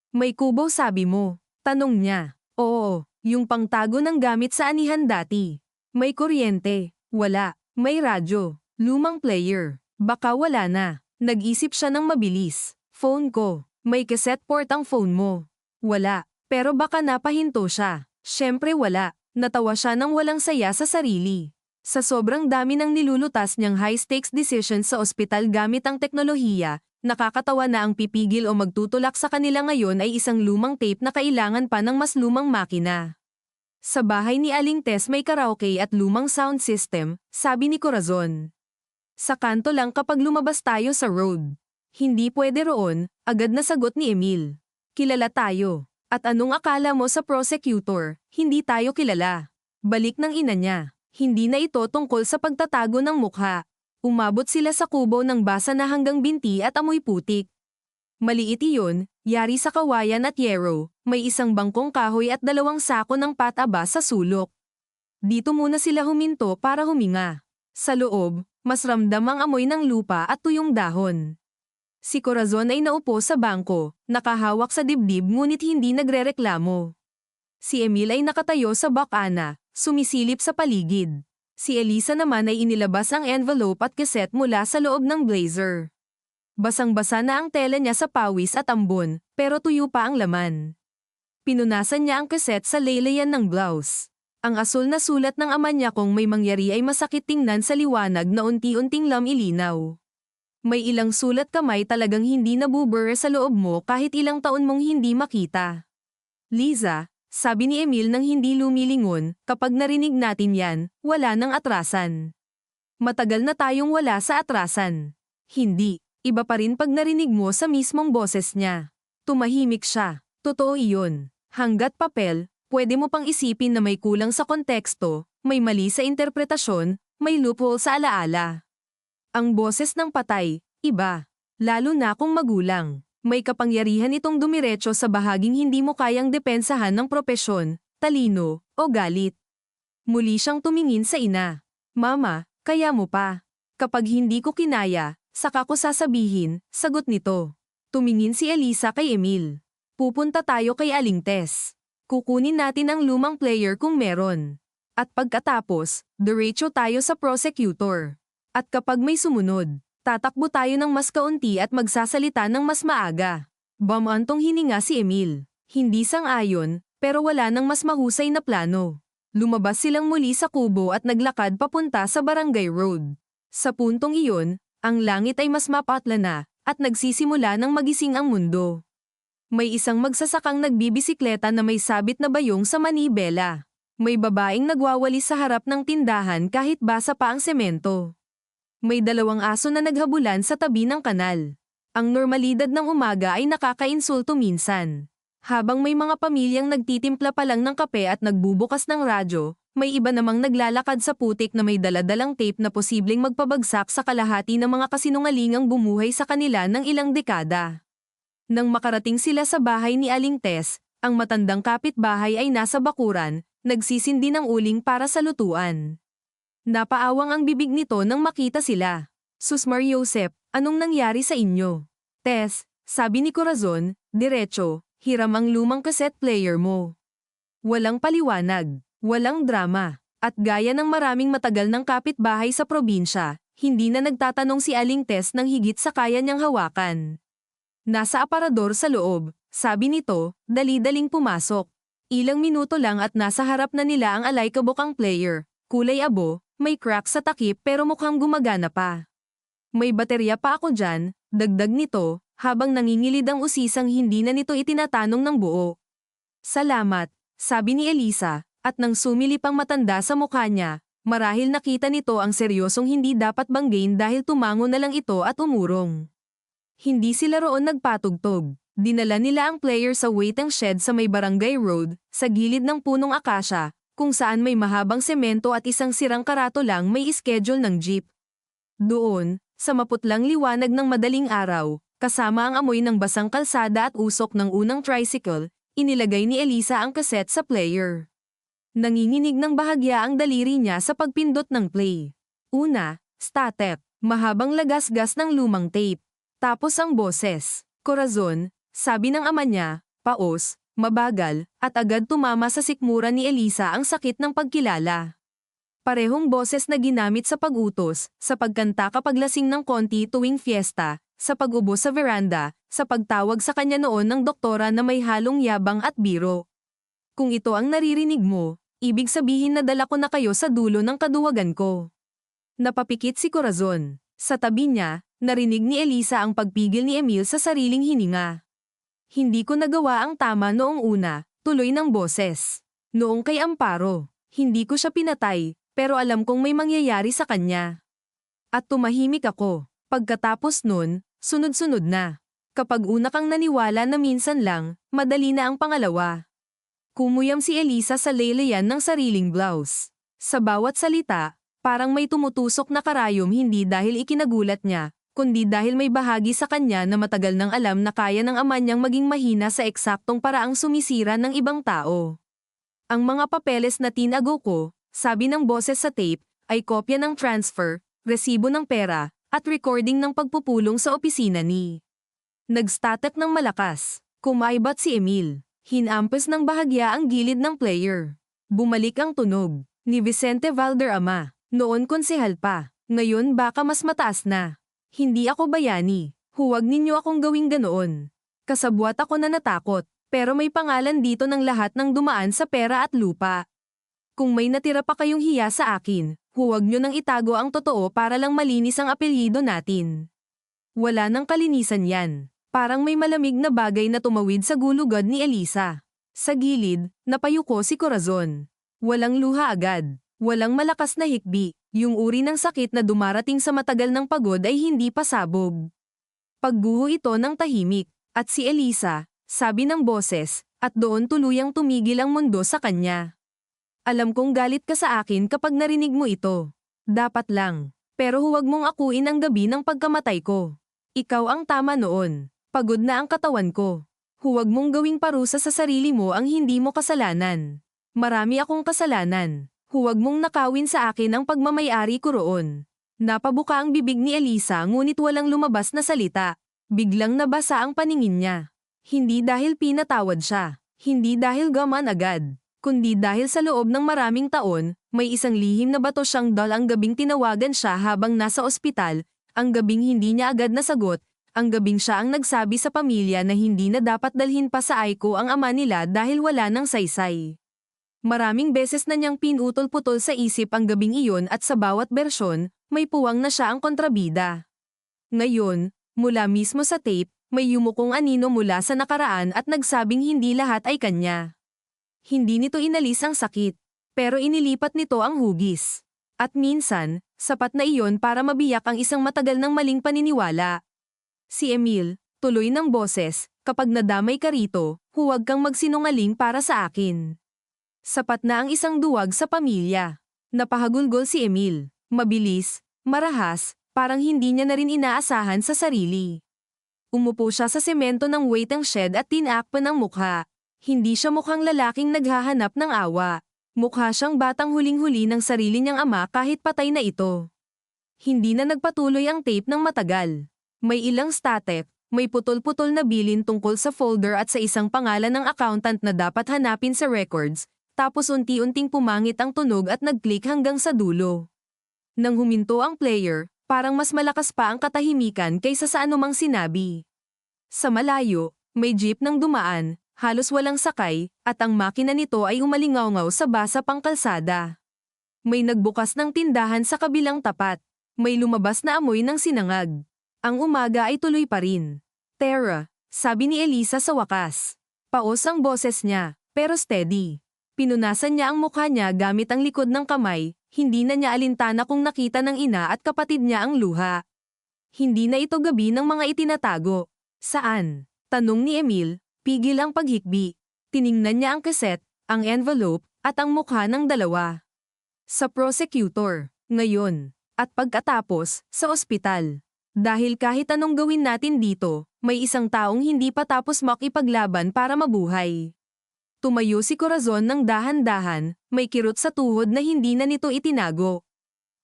May kubo sabi mo? Tanong niya. Oo, yung pangtago ng gamit sa anihan dati. May kuryente. Wala. May radyo. Lumang player. Baka wala na. Nag-isip siya ng mabilis. Phone ko. May cassette port ang phone mo. Wala. Pero baka napahinto siya. Siyempre wala. Natawa siya nang walang saya sa sarili. Sa sobrang dami ng nilulutas niyang high-stakes decisions sa ospital gamit ang teknolohiya, nakakatawa na ang pipigil o magtutulak sa kanila ngayon ay isang lumang tape na kailangan pa ng mas lumang makina. Sa bahay ni Aling Tess may karaoke at lumang sound system, sabi ni Corazon. Sa kanto lang kapag lumabas tayo sa road. Hindi pwede roon, agad na sagot ni Emil. Kilala tayo. At anong akala mo sa prosecutor, hindi tayo kilala. Balik ng ina niya. Hindi na ito tungkol sa pagtatago ng mukha. Umabot sila sa kubo ng basa na hanggang binti at amoy putik. Maliit iyon, yari sa kawayan at yero, may isang bangkong kahoy at 2 sako ng pataba sa sulok. Dito muna sila huminto para huminga. Sa loob, mas ramdam ang amoy ng lupa at tuyong dahon. Si Corazon ay naupo sa bangko, nakahawak sa dibdib ngunit hindi nagrereklamo. Si Emil ay nakatayo sa bakana, sumisilip sa paligid. Si Elisa naman ay inilabas ang envelope at cassette mula sa loob ng blazer. Basang-basa na ang tela niya sa pawis at ambon, pero tuyo pa ang laman. Pinunasan niya ang cassette sa laylayan ng blouse. Ang asul na sulat ng ama niya kung may mangyari ay masakit tingnan sa liwanag na unti-unting ilinaw. May ilang sulat kamay talagang hindi nabubure sa loob mo kahit ilang taon mong hindi makita. Liza, sabi ni Emil nang hindi lumilingon, kapag narinig natin yan, wala nang atrasan. Matagal na tayong wala sa atrasan. Hindi, iba pa rin pag narinig mo sa mismong boses niya. Tumahimik siya. Totoo iyon. Hanggat papel, pwede mo pang isipin na may kulang sa konteksto, may mali sa interpretasyon, may loophole sa alaala. Ang boses ng patay, iba. Lalo na kung magulang. May kapangyarihan itong dumiretso sa bahaging hindi mo kayang depensahan ng propesyon, talino, o galit. Muli siyang tumingin sa ina. Mama, kaya mo pa. Kapag hindi ko kinaya, saka ko sasabihin, sagot nito. Tumingin si Elisa kay Emil. Pupunta tayo kay Aling Tess. Kukunin natin ang lumang player kung meron. At pagkatapos, diretso tayo sa prosecutor. At kapag may sumunod, tatakbo tayo ng mas kaunti at magsasalita ng mas maaga. Bumantong hininga si Emil. Hindi sang-ayon, pero wala nang mas mahusay na plano. Lumabas silang muli sa kubo at naglakad papunta sa Barangay Road. Sa puntong iyon, ang langit ay mas mapatla na, at nagsisimula ng magising ang mundo. May isang magsasakang nagbibisikleta na may sabit na bayong sa manibela. May babaeng nagwawalis sa harap ng tindahan kahit basa pa ang semento. May 2 aso na naghabulan sa tabi ng kanal. Ang normalidad ng umaga ay nakakainsulto minsan. Habang may mga pamilyang nagtitimpla pa lang ng kape at nagbubukas ng radyo, may iba namang naglalakad sa putik na may daladalang tape na posibleng magpabagsak sa kalahati ng mga kasinungalingang bumuhay sa kanila ng ilang dekada. Nang makarating sila sa bahay ni Aling Tess, ang matandang kapitbahay ay nasa bakuran, nagsisindi ng uling para sa lutuan. Napaawang ang bibig nito nang makita sila. Susmar Joseph, anong nangyari sa inyo? Tess, sabi ni Corazon, diretso, hiram ang lumang cassette player mo. Walang paliwanag, walang drama, at gaya ng maraming matagal ng kapitbahay sa probinsya, hindi na nagtatanong si Aling Tess ng higit sa kaya niyang hawakan. Nasa aparador sa loob, sabi nito, dali-daling pumasok. Ilang minuto lang at nasa harap na nila ang alaykabokang player, kulay abo, may crack sa takip pero mukhang gumagana pa. May baterya pa ako dyan, dagdag nito, habang nangingilid ang usisang hindi na nito itinatanong ng buo. Salamat, sabi ni Elisa, at nang sumilip ang matanda sa mukha niya, marahil nakita nito ang seryosong hindi dapat banggain dahil tumango na lang ito at umurong. Hindi sila roon nagpatugtog. Dinala nila ang player sa waiting shed sa may Barangay Road, sa gilid ng punong akasya, kung saan may mahabang semento at isang sirang karato lang may schedule ng jeep. Doon, sa maputlang liwanag ng madaling araw, kasama ang amoy ng basang kalsada at usok ng unang tricycle, inilagay ni Elisa ang cassette sa player. Nanginginig ng bahagya ang daliri niya sa pagpindot ng play. Una, static, mahabang lagasgas ng lumang tape. Tapos ang boses, Corazon, sabi ng ama niya, paos, mabagal, at agad tumama sa sikmura ni Elisa ang sakit ng pagkilala. Parehong boses na ginamit sa pag-utos, sa pagkanta kapag lasing ng konti tuwing fiesta, sa pag-ubo sa veranda, sa pagtawag sa kanya noon ng doktora na may halong yabang at biro. Kung ito ang naririnig mo, ibig sabihin na dala ko na kayo sa dulo ng kaduwagan ko. Napapikit si Corazon. Sa tabi niya, narinig ni Elisa ang pagpigil ni Emil sa sariling hininga. Hindi ko nagawa ang tama noong una, tuloy ng boses. Noong kay Amparo, hindi ko siya pinatay, pero alam kong may mangyayari sa kanya. At tumahimik ako. Pagkatapos nun, sunod-sunod na. Kapag una kang naniwala na minsan lang, madali na ang pangalawa. Kumuyam si Elisa sa laylayan ng sariling blouse. Sa bawat salita, parang may tumutusok na karayom hindi dahil ikinagulat niya, kundi dahil may bahagi sa kanya na matagal nang alam na kaya ng ama niyang maging mahina sa eksaktong paraang sumisira ng ibang tao. Ang mga papeles na tinago ko, sabi ng boses sa tape, ay kopya ng transfer, resibo ng pera, at recording ng pagpupulong sa opisina ni. Nagstatak ng malakas. Kumaibat si Emil. Hinampas ng bahagya ang gilid ng player. Bumalik ang tunog. Ni Vicente Valderrama. Noon konsehal pa. Ngayon baka mas mataas na. Hindi ako bayani. Huwag ninyo akong gawing ganoon. Kasabwat ako na natakot. Pero may pangalan dito ng lahat ng dumaan sa pera at lupa. Kung may natira pa kayong hiya sa akin, huwag nyo nang itago ang totoo para lang malinis ang apelyido natin. Wala nang kalinisan yan. Parang may malamig na bagay na tumawid sa gulugod ni Elisa. Sa gilid, napayuko si Corazon. Walang luha agad. Walang malakas na hikbi. Yung uri ng sakit na dumarating sa matagal ng pagod ay hindi pasabog. Pagguho ito ng tahimik. At si Elisa, sabi ng boses, at doon tuluyang tumigil ang mundo sa kanya. Alam kong galit ka sa akin kapag narinig mo ito. Dapat lang. Pero huwag mong akuin ang gabi ng pagkamatay ko. Ikaw ang tama noon. Pagod na ang katawan ko. Huwag mong gawing parusa sa sarili mo ang hindi mo kasalanan. Marami akong kasalanan. Huwag mong nakawin sa akin ang pagmamayari ko roon. Napabuka ang bibig ni Elisa ngunit walang lumabas na salita. Biglang nabasa ang paningin niya. Hindi dahil pinatawad siya. Hindi dahil gaman agad. Kundi dahil sa loob ng maraming taon, may isang lihim na bato siyang dal ang gabing tinawagan siya habang nasa ospital, ang gabing hindi niya agad nasagot, ang gabing siya ang nagsabi sa pamilya na hindi na dapat dalhin pa sa Aiko ang ama nila dahil wala ng saysay. Maraming beses na niyang pinutol-putol sa isip ang gabing iyon at sa bawat bersyon, may puwang na siya ang kontrabida. Ngayon, mula mismo sa tape, may yumukong anino mula sa nakaraan at nagsabing hindi lahat ay kanya. Hindi nito inalis ang sakit, pero inilipat nito ang hugis. At minsan, sapat na iyon para mabiyak ang isang matagal ng maling paniniwala. Si Emil, tuloy ng boses, kapag nadamay ka rito, huwag kang magsinungaling para sa akin. Sapat na ang isang duwag sa pamilya. Napahagulgol si Emil. Mabilis, marahas, parang hindi niya na rin inaasahan sa sarili. Umupo siya sa semento ng waiting shed at tinakpan ang mukha. Hindi siya mukhang lalaking naghahanap ng awa. Mukha siyang batang huling-huli ng sarili niyang ama kahit patay na ito. Hindi na nagpatuloy ang tape ng matagal. May ilang static, may putol-putol na bilin tungkol sa folder at sa isang pangalan ng accountant na dapat hanapin sa records, tapos unti-unting pumangit ang tunog at nag-click hanggang sa dulo. Nang huminto ang player, parang mas malakas pa ang katahimikan kaysa sa anumang sinabi. Sa malayo, may jeep nang dumaan, halos walang sakay, at ang makina nito ay umalingaw-ngaw sa basa pang kalsada. May nagbukas ng tindahan sa kabilang tapat. May lumabas na amoy ng sinangag. Ang umaga ay tuloy pa rin. Tara, sabi ni Elisa sa wakas. Paos ang boses niya, pero steady. Pinunasan niya ang mukha niya gamit ang likod ng kamay, hindi na niya alintana kung nakita ng ina at kapatid niya ang luha. Hindi na ito gabi ng mga itinatago. Saan? Tanong ni Emil, pigil ang paghikbi. Tiningnan niya ang kaset, ang envelope, at ang mukha ng dalawa. Sa prosecutor, ngayon, at pagkatapos, sa ospital. Dahil kahit anong gawin natin dito, may isang taong hindi pa tapos makipaglaban para mabuhay. Tumayo si Corazon ng dahan-dahan, may kirot sa tuhod na hindi na nito itinago.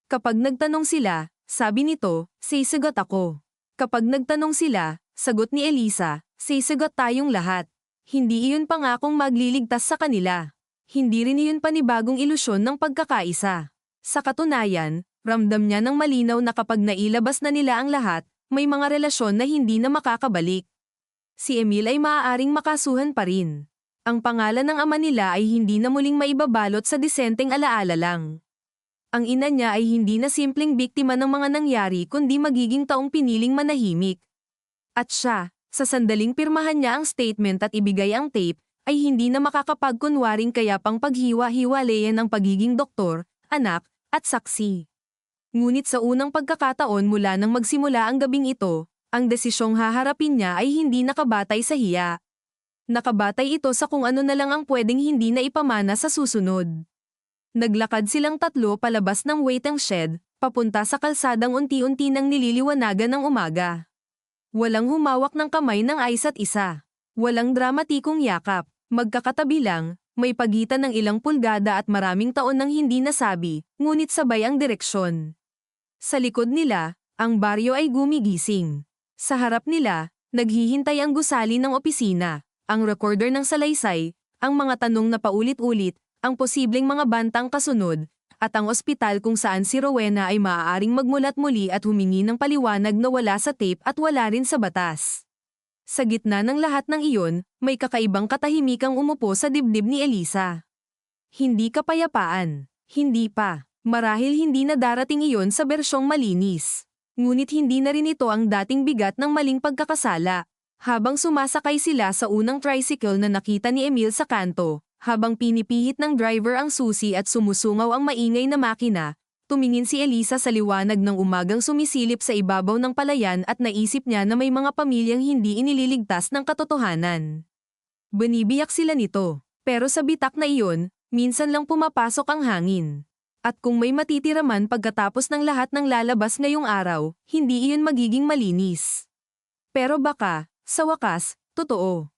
Kapag nagtanong sila, sabi nito, "Sisagot ako." Kapag nagtanong sila, sagot ni Elisa, "Sisagot tayong lahat." Hindi iyon pangakong magliligtas sa kanila. Hindi rin iyon panibagong ilusyon ng pagkakaisa. Sa katunayan, ramdam niya ng malinaw na kapag nailabas na nila ang lahat, may mga relasyon na hindi na makakabalik. Si Emil ay maaaring makasuhan pa rin. Ang pangalan ng ama nila ay hindi na muling maibabalot sa disenteng alaala lang. Ang ina niya ay hindi na simpleng biktima ng mga nangyari kundi magiging taong piniling manahimik. At siya, sa sandaling pirmahan niya ang statement at ibigay ang tape, ay hindi na makakapagkunwaring kaya pang paghiwa-hiwalayan ang pagiging doktor, anak, at saksi. Ngunit sa unang pagkakataon mula nang magsimula ang gabing ito, ang desisyong haharapin niya ay hindi nakabatay sa hiya. Nakabatay ito sa kung ano na lang ang pwedeng hindi na ipamana sa susunod. Naglakad silang tatlo palabas ng waiting shed, papunta sa kalsadang unti-unti nang nililiwanagan ng umaga. Walang humawak ng kamay ng isa't isa. Walang dramatikong yakap. Magkakatabi lang, may pagitan ng ilang pulgada at maraming taon nang hindi nasabi, ngunit sabay ang direksyon. Sa likod nila, ang baryo ay gumigising. Sa harap nila, naghihintay ang gusali ng opisina, ang recorder ng salaysay, ang mga tanong na paulit-ulit, ang posibleng mga bantang kasunod, at ang ospital kung saan si Rowena ay maaaring magmulat muli at humingi ng paliwanag na wala sa tape at wala rin sa batas. Sa gitna ng lahat ng iyon, may kakaibang katahimikang umupo sa dibdib ni Elisa. Hindi kapayapaan. Hindi pa. Marahil hindi na darating iyon sa bersyong malinis. Ngunit hindi na rin ito ang dating bigat ng maling pagkakasala. Habang sumasakay sila sa unang tricycle na nakita ni Emil sa kanto, habang pinipihit ng driver ang susi at sumusungaw ang maingay na makina, tumingin si Elisa sa liwanag ng umagang sumisilip sa ibabaw ng palayan at naisip niya na may mga pamilyang hindi inililigtas ng katotohanan. Binibiyak sila nito, pero sa bitak na iyon, minsan lang pumapasok ang hangin. At kung may matitira man pagkatapos ng lahat ng lalabas ngayong araw, hindi iyon magiging malinis. Pero baka, sa wakas, totoo.